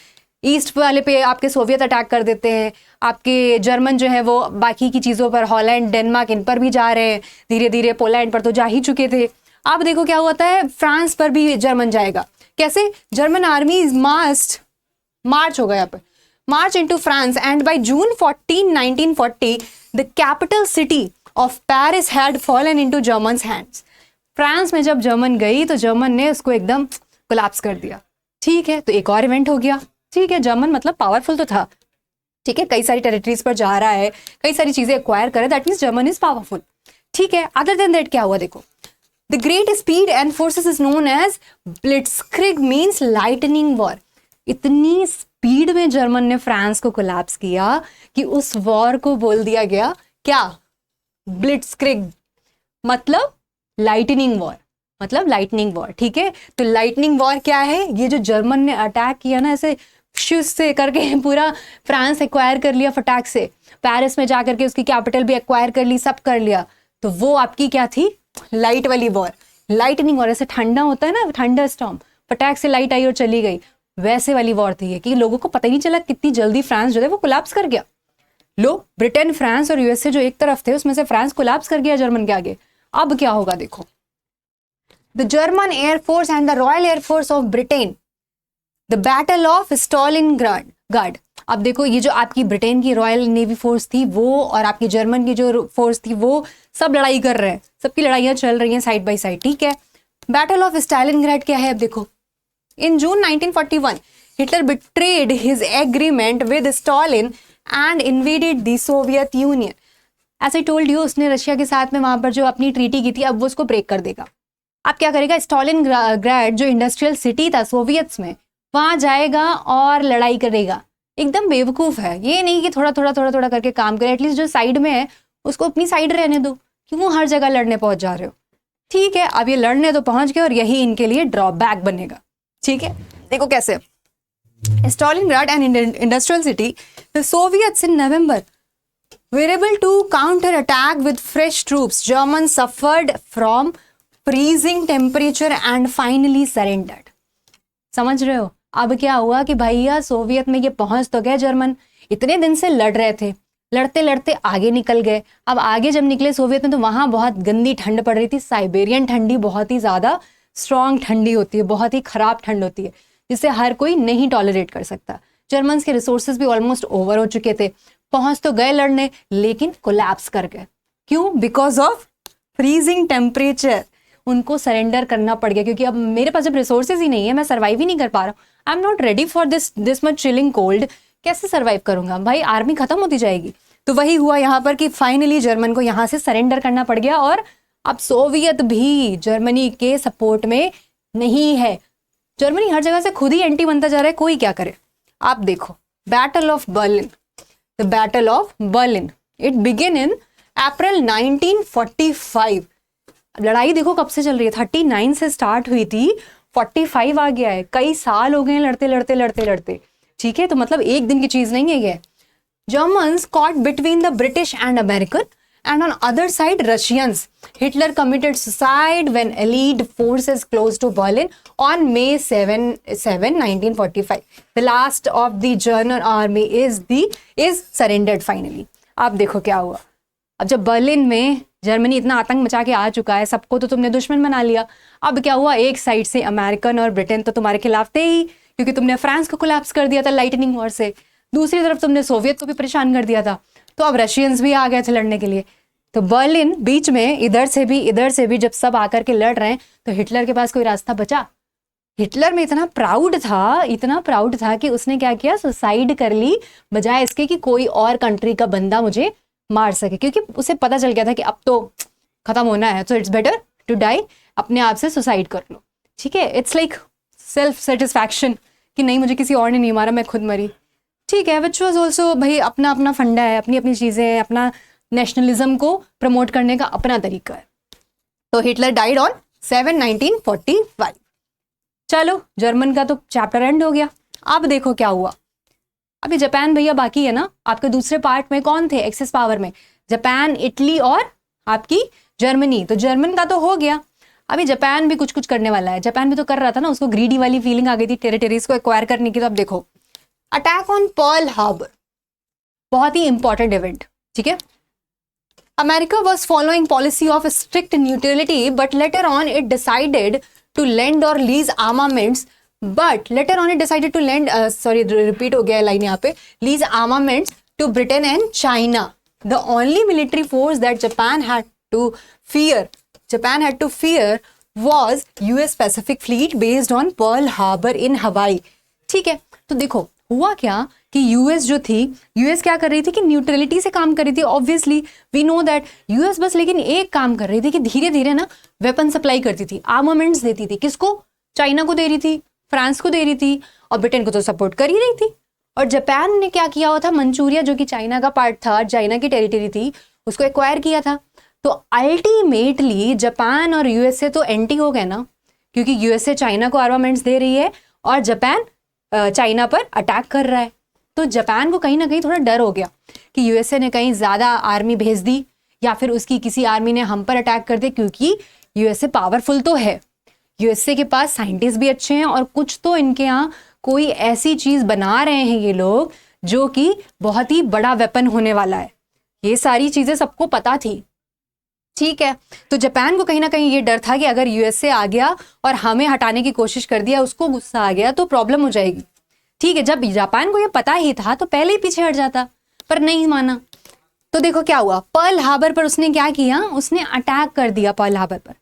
ईस्ट वाले पे आपके सोवियत अटैक कर देते हैं, आपके जर्मन जो है वो बाकी की चीज़ों पर, हॉलैंड, डेनमार्क, इन पर भी जा रहे हैं धीरे धीरे। पोलैंड पर तो जा ही चुके थे। अब देखो क्या होता है, फ्रांस पर भी जर्मन जाएगा। कैसे? जर्मन आर्मी मार्च हो गया, march into France and by June 14, 1940 the capital city of Paris had fallen into Germans hands. France में जब जर्मन गई तो जर्मन ने उसको एकदम कोलैप्स कर दिया। ठीक है, तो एक और इवेंट हो गया। ठीक है, जर्मन मतलब पावरफुल तो था, ठीक है, कई सारी टेरिटरीज पर जा रहा है, कई सारी चीजें एक्वायर करे, that means German is powerful. ठीक है, अदर देन दैट क्या हुआ देखो, the great speed and forces is known as blitzkrieg, means lightning war. इतनी स्पीड में जर्मन ने फ्रांस को कोलैप्स किया कि उस वॉर को बोल दिया गया क्या? ब्लिट्जक्रिग, मतलब लाइटनिंग वॉर, मतलब लाइटनिंग वॉर। ठीक है, तो लाइटनिंग वॉर क्या है? ये जो जर्मन ने अटैक किया ना, ऐसे शुस से करके पूरा फ्रांस एक्वायर कर लिया फटाक से, पेरिस में जाकर के उसकी कैपिटल भी एक्वायर कर ली, सब कर लिया, तो वो आपकी क्या थी? लाइट वाली वॉर, लाइटनिंग वॉर। ऐसे ठंडा होता है ना, थंडर स्टॉर्म, फटाक से लाइट आई और चली गई, वैसे वाली वॉर थी ये, कि लोगों को पता ही नहीं चला कितनी जल्दी फ्रांस जो है वो कोलैप्स कर गया। लो, ब्रिटेन, फ्रांस और यूएसए जो एक तरफ थे, उसमें से फ्रांस कोलैप्स कर गया जर्मन के आगे। अब क्या होगा देखो, the German air force and the royal air force of Britain, the battle of Stalingrad. अब देखो, ये जो आपकी ब्रिटेन की रॉयल नेवी फोर्स थी वो और आपकी जर्मन की जो फोर्स थी वो सब लड़ाई कर रहे हैं, सबकी लड़ाइयां चल रही हैं साइड बाय साइड। ठीक है, बैटल ऑफ स्टॉलिनग्राड क्या है? अब देखो, in June 1941 Hitler betrayed his agreement with Stalin and invaded the Soviet Union. As I told you, उसने रशिया के साथ में वहां पर जो अपनी ट्रीटी की थी, अब वो उसको ब्रेक कर देगा। अब क्या करेगा? स्टॉलिनग्राड जो इंडस्ट्रियल सिटी था सोवियत्स में, वहां जाएगा और लड़ाई करेगा। एकदम बेवकूफ है, ये नहीं कि थोड़ा थोड़ा करके काम करे, एटलीस्ट जो साइड में है उसको अपनी साइड रहने दो, क्यों हर जगह लड़ने पहुंच जा रहे हो? ठीक है, अब ये लड़ने तो पहुंच गए और यही इनके लिए ड्रॉबैक बनेगा। ठीक है, देखो कैसे, Stalingrad and industrial city, the Soviets in November were able to counter attack with fresh troops. Germans suffered from freezing temperature and finally surrendered. समझ रहे हो? अब क्या हुआ कि भैया सोवियत में ये पहुंच तो गए जर्मन, इतने दिन से लड़ रहे थे, लड़ते लड़ते आगे निकल गए। अब आगे जब निकले सोवियत में तो वहां बहुत गंदी ठंड पड़ रही थी, साइबेरियन ठंडी, बहुत ही ज्यादा स्ट्रॉन्ग ठंडी होती है, बहुत ही खराब ठंड होती है, जिसे हर कोई नहीं टॉलरेट कर सकता। जर्मन के रिसोर्सेज भी ऑलमोस्ट ओवर हो चुके थे, पहुंच तो गए लड़ने लेकिन कोलैप्स कर गए। क्यों? Because of freezing temperature. उनको सरेंडर करना पड़ गया, क्योंकि अब मेरे पास जब रिसोर्सेज ही नहीं है, मैं सर्वाइव ही नहीं कर पा रहा हूँ, I am not ready for this much chilling cold, कैसे सर्वाइव करूंगा भाई? आर्मी खत्म होती जाएगी। तो वही हुआ यहाँ पर कि फाइनली जर्मन को यहाँ से सरेंडर करना पड़ गया और अब सोवियत भी जर्मनी के सपोर्ट में नहीं है। जर्मनी हर जगह से खुद ही एंटी बनता जा रहा है, कोई क्या करे। आप देखो, battle of Berlin, the battle of Berlin, it begin in April 1945। लड़ाई देखो कब से चल रही है, 39 से स्टार्ट हुई थी, 45 आ गया है, कई साल हो गए हैं लड़ते लड़ते लड़ते लड़ते। ठीक है, तो मतलब एक दिन की चीज नहीं है ये। Germans caught between the British and American, and on other side Russians. Hitler committed suicide when Allied forces closed to Berlin on May 7, 1945. The last of the German army is surrendered finally. अब देखो क्या हुआ। अब जब Berlin में Germany इतना आतंक मचा के आ चुका है, सबको तो तुमने दुश्मन बना लिया। अब क्या हुआ, एक साइड से अमेरिकन और ब्रिटेन तो तुम्हारे खिलाफ थे ही, क्योंकि तुमने फ्रांस को कोलैप्स कर दिया था लाइटनिंग वॉर से। दूसरी तरफ तुमने सोवियत को भी परेशान कर दिया था, तो अब रशियंस भी आ गए थे लड़ने के लिए। तो बर्लिन बीच में, इधर से भी जब सब आकर के लड़ रहे हैं, तो हिटलर के पास कोई रास्ता बचा? हिटलर में इतना प्राउड था कि उसने क्या किया, सुसाइड कर ली, बजाय इसके कि कोई और कंट्री का बंदा मुझे मार सके, क्योंकि उसे पता चल गया था कि अब तो खत्म होना है, so it's better to die, अपने आप से सुसाइड कर लो, ठीक है। इट्स लाइक सेल्फ सेटिस्फैक्शन कि नहीं मुझे किसी और ने नहीं मारा, मैं खुद मरी, ठीक है। विच वॉज ऑल्सो भाई अपना अपना फंडा है, अपनी अपनी चीज़ें हैं, अपना नेशनलिज्म को प्रमोट करने का अपना तरीका है। तो हिटलर डाइड ऑन 7/1945। चलो जर्मन का तो चैप्टर एंड हो गया। अब देखो क्या हुआ, अभी जापान भैया बाकी है ना। आपके दूसरे पार्ट में कौन थे एक्सेस पावर में? जापान, इटली और आपकी जर्मनी। तो जर्मन का तो हो गया, अभी जापान भी कुछ कुछ करने वाला है। जापान भी तो कर रहा था ना, उसको ग्रीडी वाली फीलिंग आ गई थी टेरिटरीज को एक्वायर करने की। तो अब देखो अटैक ऑन पर्ल हार्बर, बहुत ही इंपॉर्टेंट इवेंट, ठीक है। America was following policy of strict neutrality, but later on it decided to lend or lease armaments. But later on it decided to lend, repeat हो गया line यहाँ पे, lease armaments to Britain and China. The only military force that Japan had to fear was US Pacific Fleet based on Pearl Harbor in Hawaii. ठीक है, तो देखो हुआ क्या कि यूएस जो थी, यूएस क्या कर रही थी कि न्यूट्रलिटी से काम कर रही थी। Obviously we know that US बस लेकिन एक काम कर रही थी कि धीरे धीरे ना वेपन सप्लाई करती थी, आर्मामेंट्स देती थी। किसको? चाइना को दे रही थी, फ्रांस को दे रही थी, और ब्रिटेन को तो सपोर्ट कर ही रही थी। और जापान ने क्या किया हुआ था, मंचूरिया जो कि चाइना का पार्ट था, चाइना की टेरिटरी थी, उसको एक्वायर किया था। तो अल्टीमेटली जापान और यूएसए तो एंटी हो गए ना, क्योंकि यूएसए चाइना को आर्मामेंट्स दे रही है और जापान चाइना पर अटैक कर रहा है। तो जापान को कहीं ना कहीं थोड़ा डर हो गया कि यूएसए ने कहीं ज़्यादा आर्मी भेज दी या फिर उसकी किसी आर्मी ने हम पर अटैक कर दिया, क्योंकि यूएसए पावरफुल तो है, यूएसए के पास साइंटिस्ट भी अच्छे हैं और कुछ तो इनके यहाँ कोई ऐसी चीज़ बना रहे हैं ये लोग जो कि बहुत ही बड़ा वेपन होने वाला है। ये सारी चीज़ें सबको पता थी, ठीक है। तो जापान को कहीं ना कहीं ये डर था कि अगर यूएसए आ गया और हमें हटाने की कोशिश कर दिया, उसको गुस्सा आ गया तो प्रॉब्लम हो जाएगी, ठीक है। जब जापान को ये पता ही था तो पहले ही पीछे हट जाता, पर नहीं माना। तो देखो क्या हुआ, पर्ल हार्बर पर उसने क्या किया, उसने अटैक कर दिया पर्ल हार्बर पर,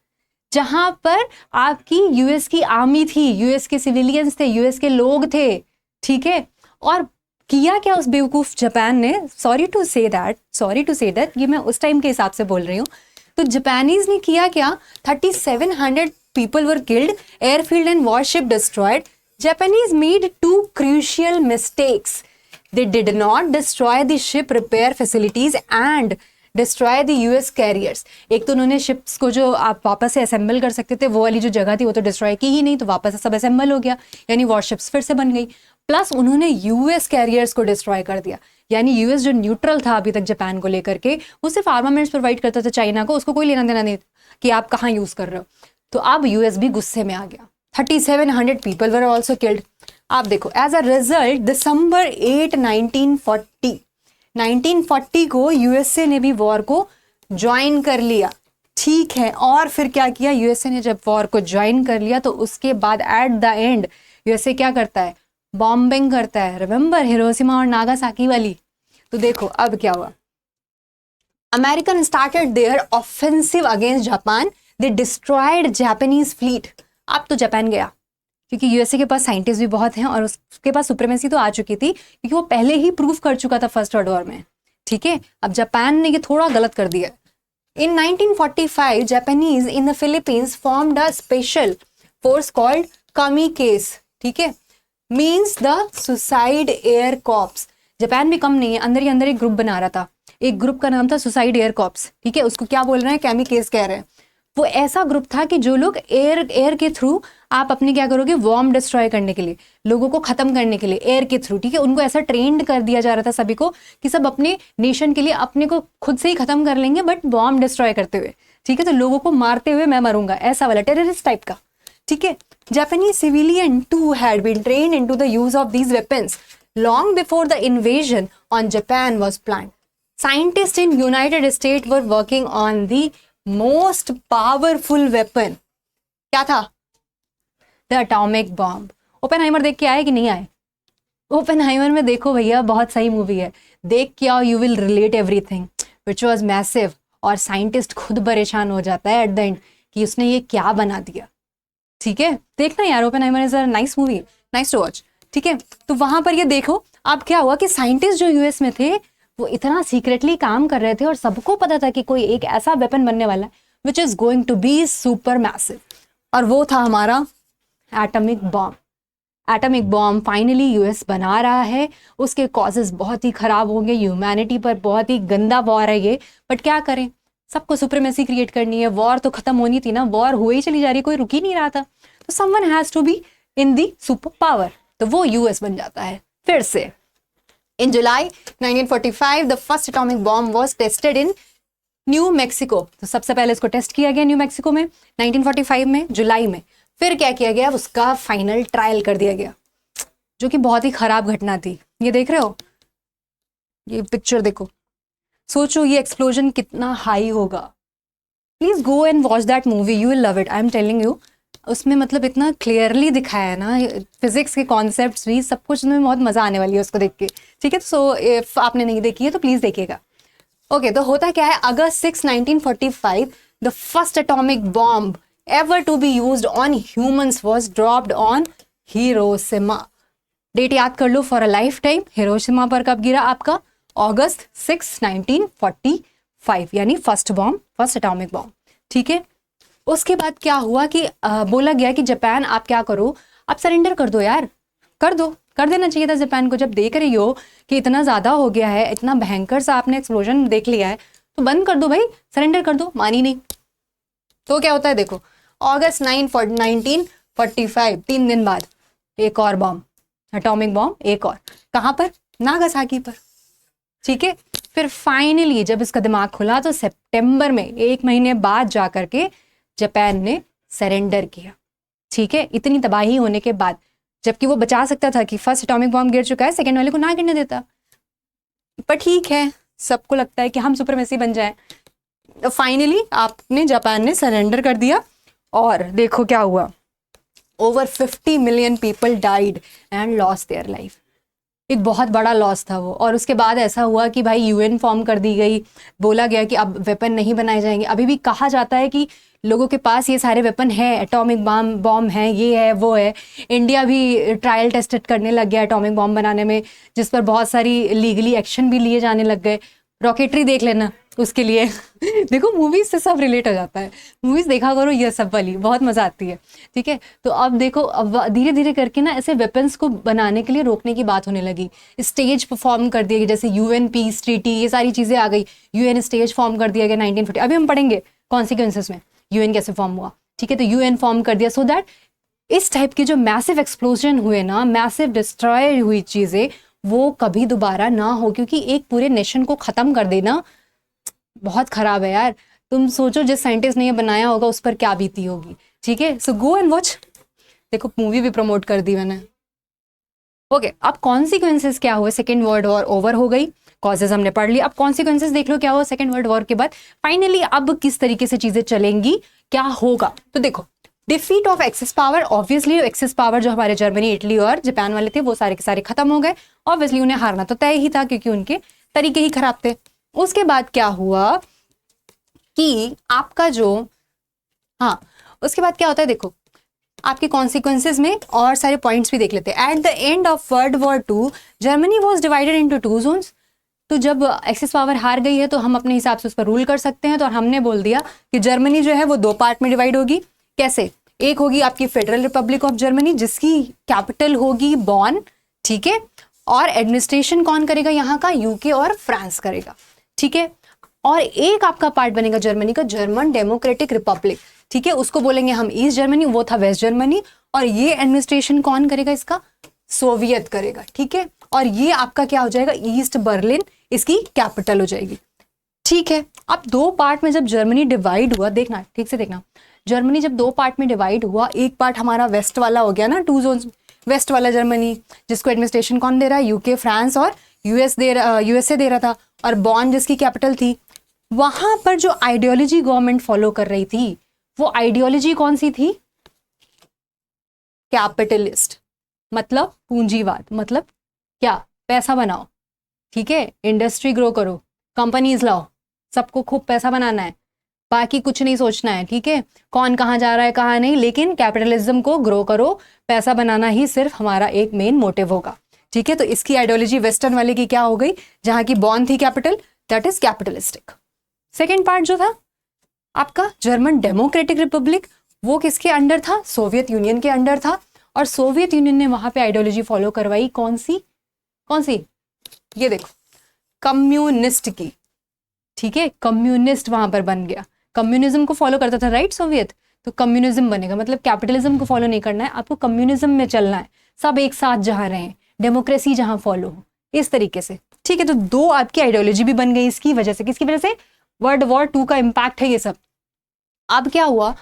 जहां पर आपकी यूएस की आर्मी थी, यूएस के सिविलियंस थे, यूएस के लोग थे, ठीक है। और किया क्या उस बेवकूफ जापान ने, सॉरी टू से दैट, ये मैं उस टाइम के हिसाब से बोल रही हूँ। तो जापानीज ने किया क्या, 3700 people were killed, airfield and worship destroyed. Japanese made two crucial mistakes. They did not destroy the ship repair facilities and destroy the US carriers. एक तो उन्होंने शिप्स को जो आप वापस से असेंबल कर सकते थे वो वाली जो जगह थी वो तो डिस्ट्रॉय की ही नहीं, तो वापस से सब असेंबल हो गया, यानी वॉरशिप्स फिर से बन गई। प्लस उन्होंने यूएस कैरियर्स को डिस्ट्रॉय कर दिया, यानी यूएस जो न्यूट्रल था अभी तक जापान को लेकर के, वो सिर्फ आर्मामेंट्स प्रोवाइड करता था चाइना को, उसको कोई लेना देना नहीं कि आप कहाँ यूज कर रहे हो। तो अब यूएस भी गुस्से में आ गया, 3700 people were also killed. आप देखो एज अ रिजल्ट दिसंबर 8, 1940 को यूएसए ने भी वॉर को ज्वाइन कर लिया, ठीक है। और फिर क्या किया, यूएसए ने जब वॉर को ज्वाइन कर लिया तो उसके बाद एट द एंड यूएसए क्या करता है, बॉम्बिंग करता है। रिमेंबर हिरोशिमा और नागासाकी वाली। तो देखो अब क्या हुआ, American started their offensive against Japan, they destroyed Japanese fleet. अब तो जापान गया, क्योंकि यूएसए के पास साइंटिस्ट भी बहुत हैं और उसके पास सुप्रीमेसी तो आ चुकी थी, क्योंकि वो पहले ही प्रूव कर चुका था फर्स्ट वर्ल्ड वॉर में, ठीक है। अब जापान ने ये थोड़ा गलत कर दिया। इन 1945 Japanese in the Philippines formed a special force called kamikaze, ठीक है, means the suicide air corps. Japan भी कम नहीं है, अंदर ही अंदर एक ग्रुप बना रहा था, एक ग्रुप का नाम था सुसाइड एयर कॉर्प्स, ठीक है। उसको क्या बोल रहे हैं, कैमिकेज कह रहे हैं। वो ऐसा ग्रुप था कि जो लोग एयर के थ्रू आप अपने क्या करोगे, बॉम्ब डिस्ट्रॉय करने के लिए, लोगों को खत्म करने के लिए एयर के थ्रू, ठीक है। उनको ऐसा ट्रेंड कर दिया जा रहा था सभी को कि सब अपने नेशन के लिए अपने को खुद से ही खत्म कर लेंगे, बट बॉम्ब डिस्ट्रॉय करते हुए, ठीक है। तो लोगों को मारते हुए मैं मरूंगा, ऐसा वाला टेररिस्ट टाइप का, ठीक है। Japanese civilian too had been trained into the use of these weapons long before the invasion on Japan was planned. Scientists in United States were working on the most powerful weapon. क्या था? The atomic bomb. Oppenheimer देख के आए कि नहीं आए? Oppenheimer में देखो भैया, बहुत सही मूवी है, देख के आओ, you will relate everything, which was massive. और साइंटिस्ट खुद परेशान हो जाता है एट द एंड कि उसने ये क्या बना दिया, ठीक है। देखना यार, Oppenheimer is a nice movie, nice to watch, ठीक है। तो वहां पर ये देखो अब क्या हुआ कि साइंटिस्ट जो यूएस में थे वो इतना सीक्रेटली काम कर रहे थे और सबको पता था कि कोई एक ऐसा वेपन बनने वाला है which is going to be super massive, और वो था हमारा atomic bomb. Atomic bomb finally US बना रहा है, उसके कॉजेज बहुत ही खराब होंगे, ह्यूमैनिटी पर बहुत ही गंदा वॉर है ये, बट क्या करें, सबको सुप्रीमेसी क्रिएट करनी है, वॉर तो खत्म होनी थी ना, वॉर हुई ही चली जा रही, कोई रुक ही नहीं रहा था, तो someone has to be in the super power, तो वो यूएस बन जाता है फिर से। In July 1945 the first atomic bomb was tested in New Mexico, तो सबसे पहले इसको टेस्ट किया गया न्यू मैक्सिको में 1945 में जुलाई में। फिर क्या किया गया, उसका फाइनल ट्रायल कर दिया गया, जो कि बहुत ही खराब घटना थी। ये देख रहे हो, ये पिक्चर देखो, सोचो ये एक्सप्लोजन कितना हाई होगा। Please go and watch that movie, you will love it, I am telling you. उसमें मतलब इतना क्लियरली दिखाया है ना, फिजिक्स के कॉन्सेप्ट्स भी, सब कुछ में बहुत मजा आने वाली है उसको देख के, ठीक है। सो इफ आपने नहीं देखी है तो प्लीज देखिएगा। ओके, तो होता क्या है, अगस्त 6, 1945 the first atomic bomb ever to be used on humans was dropped on Hiroshima. Date याद कर लो for a lifetime. Hiroshima पर कब गिरा आपका, अगस्त 6, 1945, यानी first bomb, first atomic bomb, ठीक है। उसके बाद क्या हुआ कि बोला गया कि जापान आप क्या करो, आप सरेंडर कर दो यार, कर दो, कर देना चाहिए था जापान को। जब देख रही हो कि इतना ज्यादा हो गया है, इतना भयंकर सा आपने एक्सप्लोजन देख लिया है, तो बंद कर दो भाई, सरेंडर कर दो। मानी नहीं, तो क्या होता है देखो, अगस्त 9, 1945, 3 दिन बाद एक और बॉम्ब, एटॉमिक बॉम्ब, एक और, कहाँ पर, नागासाकी पर, ठीक है। फिर फाइनली जब इसका दिमाग खुला तो सितंबर में, 1 महीने बाद जाकर के जापान ने सरेंडर किया, ठीक है। इतनी तबाही होने के बाद, जबकि वो बचा सकता था कि फर्स्ट एटॉमिक बॉम्ब गिर चुका है, सेकेंड वाले को ना गिरने देता, पर ठीक है, सबको लगता है कि हम सुपरमेसी बन जाए। फाइनली आपने, जापान ने सरेंडर कर दिया, और देखो क्या हुआ, over 50 million people died and lost their life. एक बहुत बड़ा लॉस था वो। और उसके बाद ऐसा हुआ कि भाई यूएन फॉर्म कर दी गई, बोला गया कि अब वेपन नहीं बनाए जाएंगे। अभी भी कहा जाता है कि लोगों के पास ये सारे वेपन है, एटॉमिक बॉम्ब है, ये है वो है। इंडिया भी ट्रायल टेस्टेड करने लग गया एटॉमिक बॉम्ब बनाने में, जिस पर बहुत सारी लीगली एक्शन भी लिए जाने लग गए। रॉकेटरी देख लेना उसके लिए देखो, मूवीज से सब रिलेट हो जाता है, मूवीज देखा करो ये सब वाली, बहुत मजा आती है, ठीक है। तो अब देखो, अब धीरे धीरे करके ना ऐसे वेपन्स को बनाने के लिए रोकने की बात होने लगी। स्टेज परफॉर्म कर दिया गया, जैसे यूएन पीस ट्रीटी, ये सारी चीजें आ गई। यूएन स्टेज फॉर्म कर दिया गया 1950। अभी हम पढ़ेंगे कॉन्सिक्वेंसेस में यूएन कैसे फॉर्म हुआ, ठीक है। तो यूएन फॉर्म कर दिया सो दैट इस टाइप के जो मैसिव एक्सप्लोजन हुए ना, मैसिव डिस्ट्रॉय हुई चीजें, वो कभी दोबारा ना हो, क्योंकि एक पूरे नेशन को खत्म कर देना बहुत खराब है यार। तुम सोचो जिस साइंटिस्ट ने ये बनाया होगा उस पर क्या बीती होगी, ठीक है। सो गो एंड वॉच, देखो मूवी भी प्रमोट कर दी मैंने। ओके, अब कॉन्सिक्वेंसेस क्या हुए, सेकेंड वर्ल्ड वॉर ओवर हो गई, कॉजेज हमने पढ़ ली, अब कॉन्सिक्वेंसेस देख लो क्या हुआ सेकेंड वर्ल्ड वॉर के बाद। फाइनली अब किस तरीके से चीजें चलेंगी, क्या होगा, तो देखो, defeat of Axis power. Obviously Axis power जो हमारे जर्मनी, इटली और जापान वाले थे, वो सारे के सारे खत्म हो गए। ऑब्वियसली उन्हें हारना तो तय ही था, क्योंकि उनके तरीके ही खराब थे। उसके बाद क्या हुआ कि आपका जो, हाँ, उसके बाद क्या होता है देखो, आपके कॉन्सिक्वेंसेस में और सारे पॉइंट्स भी देख लेते हैं। At the end of World War 2 Germany was divided into 2 zones. तो जब एक्सेस पावर हार गई है तो हम अपने हिसाब से उस पर रूल कर सकते हैं। तो हमने बोल दिया कि जर्मनी जो है वो 2 पार्ट में डिवाइड होगी। कैसे, एक होगी आपकी फेडरल रिपब्लिक ऑफ जर्मनी, जिसकी कैपिटल होगी बॉन, ठीक है। और एडमिनिस्ट्रेशन कौन करेगा यहाँ का, यूके और फ्रांस करेगा, ठीक है। और एक आपका पार्ट बनेगा जर्मनी का, जर्मन डेमोक्रेटिक रिपब्लिक, ठीक है। उसको बोलेंगे हम ईस्ट जर्मनी, वो था वेस्ट जर्मनी। और ये एडमिनिस्ट्रेशन कौन करेगा, इसका सोवियत करेगा, ठीक है। और ये आपका क्या हो जाएगा, ईस्ट बर्लिन इसकी कैपिटल हो जाएगी, ठीक है। अब 2 पार्ट में जब जर्मनी डिवाइड हुआ, देखना ठीक से देखना, जर्मनी जब 2 पार्ट में डिवाइड हुआ, एक पार्ट हमारा वेस्ट वाला हो गया ना, 2 जोन्स, वेस्ट वाला जर्मनी, जिसको एडमिनिस्ट्रेशन कौन दे रहा है, यूके, फ्रांस और यूएसए दे रहा था। और बॉन जिसकी कैपिटल थी, वहां पर जो आइडियोलॉजी गवर्नमेंट फॉलो कर रही थी, वो आइडियोलॉजी कौन सी थी, कैपिटलिस्ट, मतलब पूंजीवाद, मतलब क्या, पैसा बनाओ, ठीक है, इंडस्ट्री ग्रो करो, कंपनीज लाओ, सबको खूब पैसा बनाना है, बाकी कुछ नहीं सोचना है, ठीक है। कौन कहाँ जा रहा है कहाँ नहीं, लेकिन कैपिटलिज्म को ग्रो करो, पैसा बनाना ही सिर्फ हमारा एक मेन मोटिव होगा, ठीक है, तो इसकी आइडियोलॉजी वेस्टर्न वाले की क्या हो गई, जहां की बॉर्न थी capital, that is capitalistic. Second part जो था आपका जर्मन डेमोक्रेटिक रिपब्लिक, वो किसके अंडर था, सोवियत यूनियन के अंडर था, और सोवियत यूनियन ने वहां पे आइडियोलॉजी फॉलो करवाई, कौन सी, ये देखो, कम्युनिस्ट की। ठीक है, कम्युनिस्ट वहां पर बन गया, कम्युनिज्म को फॉलो करता था राइट सोवियत, तो कम्युनिज्म बनेगा, मतलब कैपिटलिज्म को फॉलो नहीं करना है आपको, कम्युनिज्म में चलना है, सब एक साथ जहां रहें, डेमोक्रेसी जहां फॉलो हो, इस तरीके से। ठीक है, तो दो आपकी आइडियोलॉजी भी बन गई इसकी वजह से, किसकी वजह से, वर्ल्ड वॉर 2 का इंपैक्ट है ये सब। अब क्या हुआ,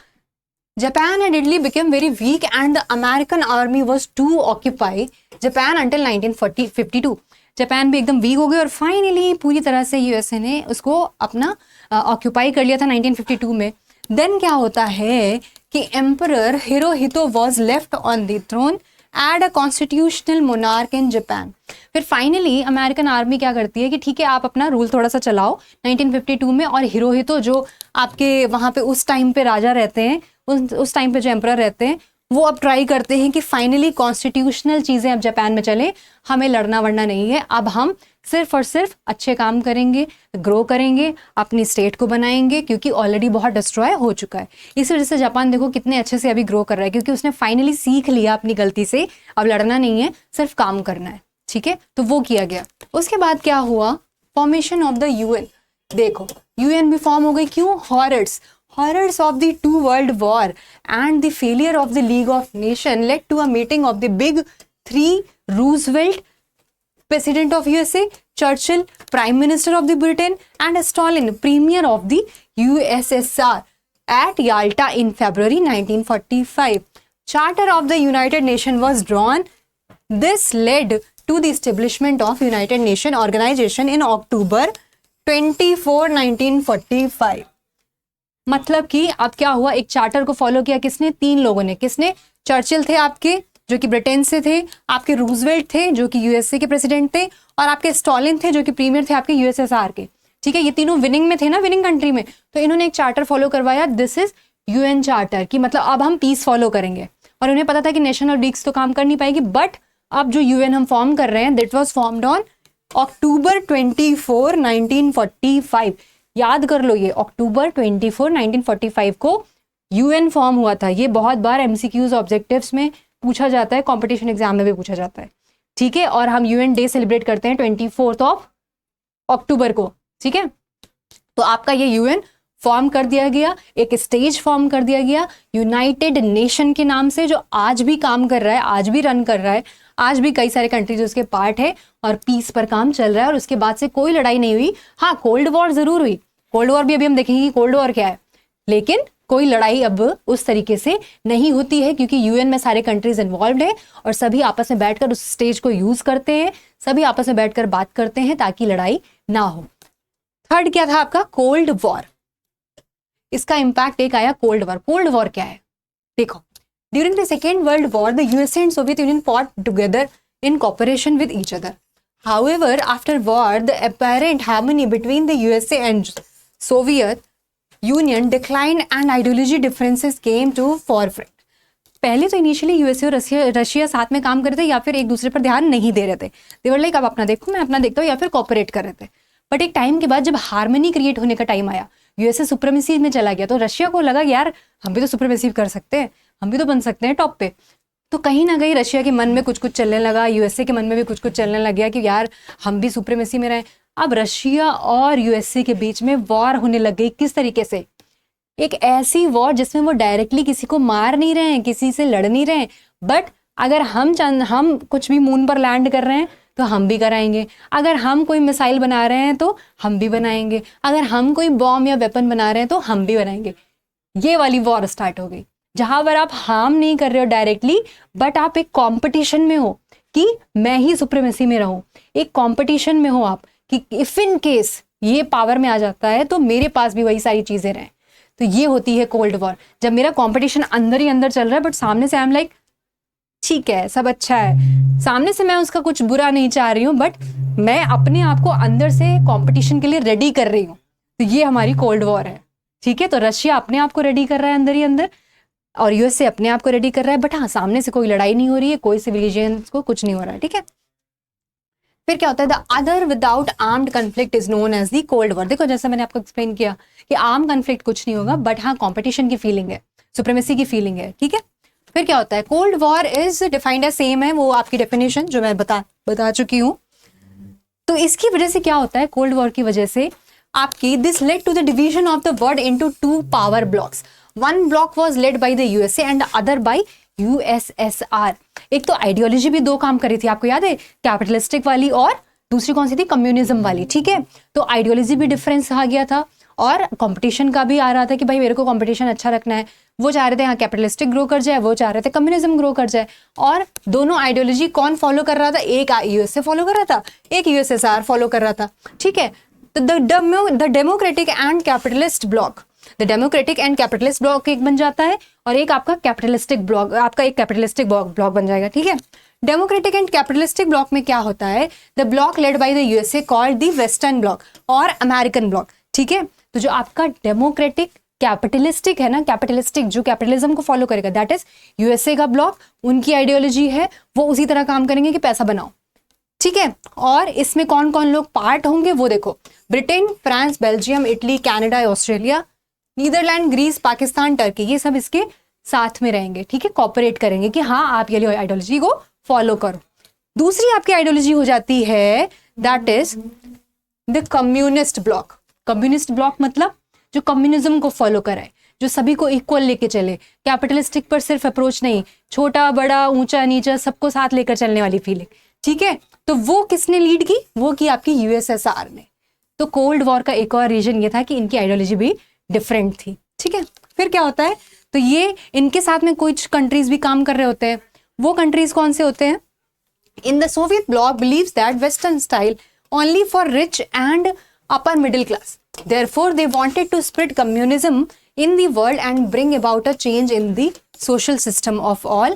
Japan and Italy became very weak and the American army was to occupy Japan until 1952। Japan भी एकदम वीक हो गए और फाइनली पूरी तरह से यूएसए ने उसको अपना ऑक्यूपाई कर लिया था 1952 में। देन क्या होता है कि emperor Hirohito was left on the throne as a constitutional monarch in Japan. फिर फाइनली अमेरिकन आर्मी क्या करती है कि ठीक है आप अपना रूल थोड़ा सा चलाओ 1952 में, और हिरोहितो जो आपके वहाँ पे उस टाइम पे राजा रहते हैं, उस टाइम पे जो एम्परर रहते हैं, वो अब ट्राई करते हैं कि फाइनली कॉन्स्टिट्यूशनल चीज़ें अब जापान में चले, हमें लड़ना वड़ना नहीं है, अब हम सिर्फ और सिर्फ अच्छे काम करेंगे, ग्रो करेंगे, अपनी स्टेट को बनाएंगे, क्योंकि ऑलरेडी बहुत डिस्ट्रॉय हो चुका है। इस वजह से जापान देखो कितने अच्छे से अभी ग्रो कर रहा है, क्योंकि उसने फाइनली सीख लिया अपनी गलती से, अब लड़ना नहीं है, सिर्फ काम करना है। ठीक है, तो वो किया गया। उसके बाद क्या हुआ, फॉर्मेशन ऑफ द यूएन। देखो यूएन भी फॉर्म हो गई, क्यों, horrors of the two world war and the failure of the League of Nations led to a meeting of the big three: Roosevelt, President of USA, Churchill, Prime Minister of the Britain, and Stalin, Premier of the USSR, at Yalta in February 1945. Charter of the United Nations was drawn. This led to the establishment of United Nations Organization in October 24, 1945। मतलब कि अब क्या हुआ, एक charter को follow किया किसने, 3 लोगों ने। किसने, चर्चिल थे आपके जो कि ब्रिटेन से थे, आपके रूजवेल्ट थे जो कि यूएसए के प्रेसिडेंट थे, और आपके स्टॉलिन थे जो कि प्रीमियर थे आपके यूएसएसआर के। ठीक है, ये तीनों विनिंग में थे ना, विनिंग कंट्री में, तो इन्होंने एक चार्टर फॉलो करवाया, दिस इज यूएन चार्टर, की मतलब अब हम पीस फॉलो करेंगे। और उन्हें पता था कि नेशनल लीग्स तो काम कर नहीं पाएगी, बट अब जो यूएन हम फॉर्म कर रहे हैं that was formed on October 24, 1945। याद कर लो, ये अक्टूबर 24, 1945 को यूएन फॉर्म हुआ था। ये बहुत बार एमसीक्यूज ऑब्जेक्टिव्स में पूछा जाता है, कंपटीशन एग्जाम में भी पूछा जाता है। ठीक है, और हम यूएन डे सेलिब्रेट करते हैं 24 अक्टूबर को। ठीक है, तो आपका ये यूएन फॉर्म कर दिया गया, एक स्टेज फॉर्म कर दिया गया यूनाइटेड नेशन के नाम से, जो आज भी काम कर रहा है, आज भी रन कर रहा है, आज भी कई सारे कंट्रीज उसके पार्ट है और पीस पर काम चल रहा है। और उसके बाद से कोई लड़ाई नहीं हुई। हाँ, कोल्ड वॉर जरूर हुई, कोल्ड वॉर भी अभी हम देखेंगे कि कोल्ड वॉर क्या है, लेकिन कोई लड़ाई अब उस तरीके से नहीं होती है, क्योंकि यूएन में सारे कंट्रीज इन्वॉल्व है और सभी आपस में बैठकर उस स्टेज को यूज करते हैं, सभी आपस में बैठकर बात करते हैं ताकि लड़ाई ना हो। थर्ड क्या था आपका, कोल्ड वॉर। इसका इंपैक्ट एक आया कोल्ड वॉर। कोल्ड वॉर क्या है, देखो, during the second world war the USA and Soviet union fought together in cooperation with each other. However, after war, the apparent harmony between the USA and Soviet Union declined and ideology differences came to forefront. पहले तो initially USA और Russia साथ में काम कर रहे थे, या फिर एक दूसरे पर ध्यान नहीं दे रहे थे। दे वर लाइक अब अपना देखो मैं अपना देखता हूँ, या फिर कॉपरेट कर रहे थे। बट एक टाइम के बाद जब हार्मनी क्रिएट होने का टाइम आया, यूएसए सुप्रीमेसी में चला गया, तो रशिया को लगा यार हम भी तो सुप्रीमेसी कर सकते हैं, हम भी तो बन सकते हैं टॉप पे। तो कहीं ना कहीं रशिया के मन में कुछ कुछ चलने लगा, यूएसए के मन में भी कुछ कुछ चलने लग गया कि यार हम भी सुप्रीमेसी में रहें। अब रशिया और यूएसए के बीच में वॉर होने लग गई। किस तरीके से, एक ऐसी वॉर जिसमें वो डायरेक्टली किसी को मार नहीं रहे हैं, किसी से लड़ नहीं रहे हैं, बट अगर हम कुछ भी मून पर लैंड कर रहे हैं तो हम भी कराएंगे, अगर हम कोई मिसाइल बना रहे हैं तो हम भी बनाएंगे, अगर हम कोई बॉम्ब या वेपन बना रहे हैं तो हम भी बनाएंगे। ये वाली वॉर स्टार्ट हो गई, जहां पर आप हार्म नहीं कर रहे हो डायरेक्टली, बट आप एक कंपटीशन में हो कि मैं ही सुप्रीमेसी में रहूं। एक कंपटीशन में हो आप कि इफ इन केस ये पावर में आ जाता है तो मेरे पास भी वही सारी चीजें रहें। तो ये होती है कोल्ड वॉर, जब मेरा कंपटीशन अंदर ही अंदर चल रहा है, बट सामने से आई एम लाइक ठीक है सब अच्छा है, सामने से मैं उसका कुछ बुरा नहीं चाह रही हूँ, बट मैं अपने आप को अंदर से कंपटीशन के लिए रेडी कर रही हूँ। तो ये हमारी कोल्ड वॉर है। ठीक है, तो रशिया अपने आप को रेडी कर रहा है अंदर ही अंदर, और यूएसए अपने आप को रेडी कर रहा है, बट हाँ सामने से कोई लड़ाई नहीं हो रही है, कोई सिविलियंस को कुछ नहीं हो रहा है। ठीक है, फिर क्या होता है, the other without armed conflict is known as the cold war. देखो जैसे मैंने आपको एक्सप्लेन किया कि आर्म कन्फ्लिक्ट कुछ नहीं होगा, बट हाँ कॉम्पिटिशन की फीलिंग है, सुप्रीमेसी की फीलिंग है, ठीक है। फिर क्या होता है, cold war is defined as, same है वो आपकी डेफिनेशन जो मैं बता चुकी हूँ। तो इसकी वजह से क्या होता है, कोल्ड वॉर की वजह से आपकी this led to the division of the world into 2 power blocs. One bloc was led by the USA and the other by USSR. एक तो आइडियोलॉजी भी 2 काम करी थी, आपको याद है, कैपिटलिस्टिक वाली और दूसरी कौन सी थी, कम्युनिज्म वाली, ठीक है। तो आइडियोलॉजी भी डिफरेंस आ गया था और कंपटीशन का भी आ रहा था कि भाई मेरे को कंपटीशन अच्छा रखना है। वो चाह रहे थे यहाँ कैपिटलिस्टिक ग्रो कर जाए, वो चाह रहे थे कम्युनिज्म ग्रो कर जाए। और दोनों आइडियोलॉजी कौन फॉलो कर रहा था, एक यूएसए फॉलो कर रहा था, एक यूएसएसआर फॉलो कर रहा था, ठीक है। तो the democratic and capitalist block, the democratic and capitalist block एक बन जाता है और एक आपका कैपिटलिस्टिक ब्लॉक, आपका एक कैपिटलिस्टिक ब्लॉक बन जाएगा, ठीक है। डेमोक्रेटिक एंड कैपिटलिस्टिक ब्लॉक में क्या होता है, the block lead by the USA called the western block और अमेरिकन ब्लॉक, ठीक है। तो जो आपका डेमोक्रेटिक कैपिटलिस्टिक है ना, कैपिटलिस्टिक जो कैपिटलिज्म को फॉलो करेगा, दैट इज यूएसए का ब्लॉक, उनकी आइडियोलॉजी है, वो उसी तरह काम करेंगे कि पैसा बनाओ, ठीक है। और इसमें कौन कौन लोग पार्ट होंगे वो देखो, Britain, France, Belgium, Italy, Canada, Australia, Netherland, Greece, Pakistan, Turkey, ये सब इसके साथ में रहेंगे, ठीक है, कॉपरेट करेंगे कि हाँ आप ये आइडियोलॉजी को फॉलो करो। दूसरी आपकी आइडियोलॉजी हो जाती है that is the communist bloc. Communist bloc मतलब जो कम्युनिज्म को फॉलो कराए, जो सभी को इक्वल लेके चले, कैपिटलिस्टिक पर सिर्फ अप्रोच नहीं, छोटा बड़ा ऊंचा नीचा सबको साथ लेकर चलने वाली फीलिंग, ठीक है। तो वो किसने लीड की, वो की आपकी यूएसएसआर ने। तो कोल्ड वॉर का एक और रीजन ये था कि इनकी आइडियोलॉजी भी डिफरेंट थी, ठीक है। फिर क्या होता है, तो ये इनके साथ में कुछ कंट्रीज भी काम कर रहे होते हैं। वो कंट्रीज कौन से होते हैं, in the Soviet block believes that western style only for rich and upper middle class. Therefore, they wanted to spread communism in the world and bring about a change in the social system of all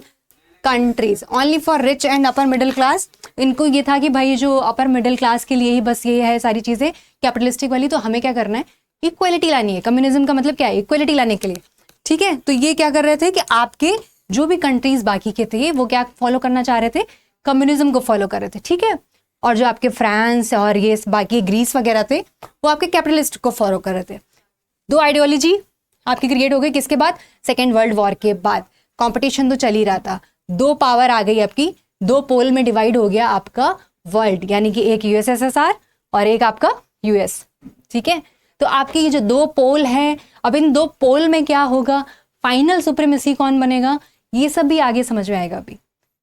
countries. Only for rich and upper middle class. इनको ये था कि भाई जो upper middle class के लिए ही बस ये है सारी चीज़ें कैपिटलिस्टिक वाली, तो हमें क्या करना है, इक्वलिटी लानी है। कम्युनिज्म का मतलब क्या है, इक्वलिटी लाने के लिए, ठीक है। तो ये क्या कर रहे थे कि आपके जो भी कंट्रीज बाकी के थे वो क्या फॉलो करना चाह रहे थे, कम्युनिज्म को फॉलो कर रहे थे, ठीक है। और जो आपके फ्रांस और ये बाकी ग्रीस वगैरह थे वो आपके कैपिटलिस्ट को फॉलो कर रहे थे। 2 आइडियोलॉजी आपकी क्रिएट हो गई, किसके बाद, सेकेंड वर्ल्ड वॉर के बाद। कंपटीशन तो चल ही रहा था, 2 पावर आ गई आपकी, 2 पोल में डिवाइड हो गया आपका वर्ल्ड, यानी कि एक यूएसएसआर और एक आपका यूएस, ठीक है। तो आपके ये जो 2 पोल हैं, अब इन 2 पोल में क्या होगा, फाइनल सुप्रीमेसी कौन बनेगा, ये सब भी आगे समझ में आएगा अभी,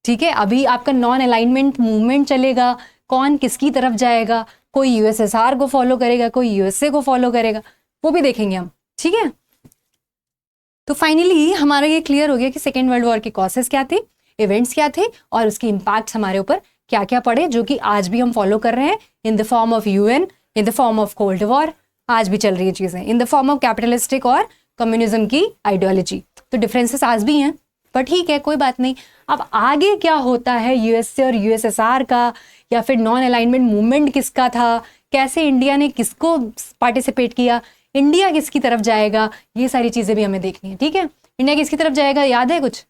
ठीक है। अभी आपका नॉन अलाइनमेंट मूवमेंट चलेगा, कौन किसकी तरफ जाएगा, कोई यूएसएसआर को फॉलो करेगा, कोई यूएसए को फॉलो करेगा, वो भी देखेंगे हम, ठीक है। तो फाइनली हमारा ये क्लियर हो गया कि सेकेंड वर्ल्ड वॉर के कॉजेस क्या थे, इवेंट्स क्या थे और उसके इम्पैक्ट्स हमारे ऊपर क्या क्या पड़े, जो कि आज भी हम फॉलो कर रहे हैं in the form of UN, in the form of cold war, आज भी चल रही है चीज़ें, in the form of capitalistic और कम्युनिज्म की आइडियोलॉजी। तो डिफरेंसेस आज भी हैं, पर ठीक है, कोई बात नहीं। अब आगे क्या होता है यूएसए और यूएसएसआर का, या फिर नॉन अलाइनमेंट मूवमेंट किसका था, कैसे इंडिया ने किसको पार्टिसिपेट किया, इंडिया किसकी तरफ जाएगा, ये सारी चीज़ें भी हमें देखनी है, ठीक है। इंडिया किसकी तरफ जाएगा, याद है कुछ,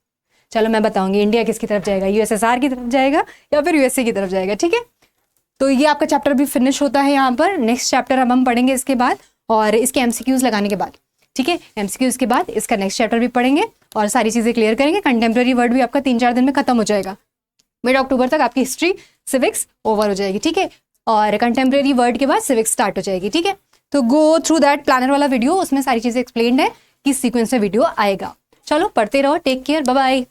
चलो मैं बताऊंगी। इंडिया किसकी तरफ जाएगा, यूएसएसआर की तरफ जाएगा या फिर यूएसए की तरफ जाएगा, ठीक है। तो ये आपका चैप्टर भी फिनिश होता है यहाँ पर। नेक्स्ट चैप्टर अब हम पढ़ेंगे इसके बाद, और इसके एमसीक्यूज लगाने के बाद, ठीक है। एमसीक्यूज के बाद इसका नेक्स्ट चैप्टर भी पढ़ेंगे और सारी चीज़ें क्लियर करेंगे। कंटेम्प्रेरी वर्ड भी आपका 3-4 दिन में खत्म हो जाएगा, मिड अक्टूबर तक आपकी हिस्ट्री सिविक्स ओवर हो जाएगी, ठीक है। और कंटेम्प्रेरी वर्ड के बाद सिविक्स स्टार्ट हो जाएगी, ठीक है। तो गो थ्रू दैट प्लानर वाला वीडियो, उसमें सारी चीज़ें एक्सप्लेन्ड है, किस सीक्वेंस में वीडियो आएगा। चलो पढ़ते रहो, टेक केयर, बाय बाय।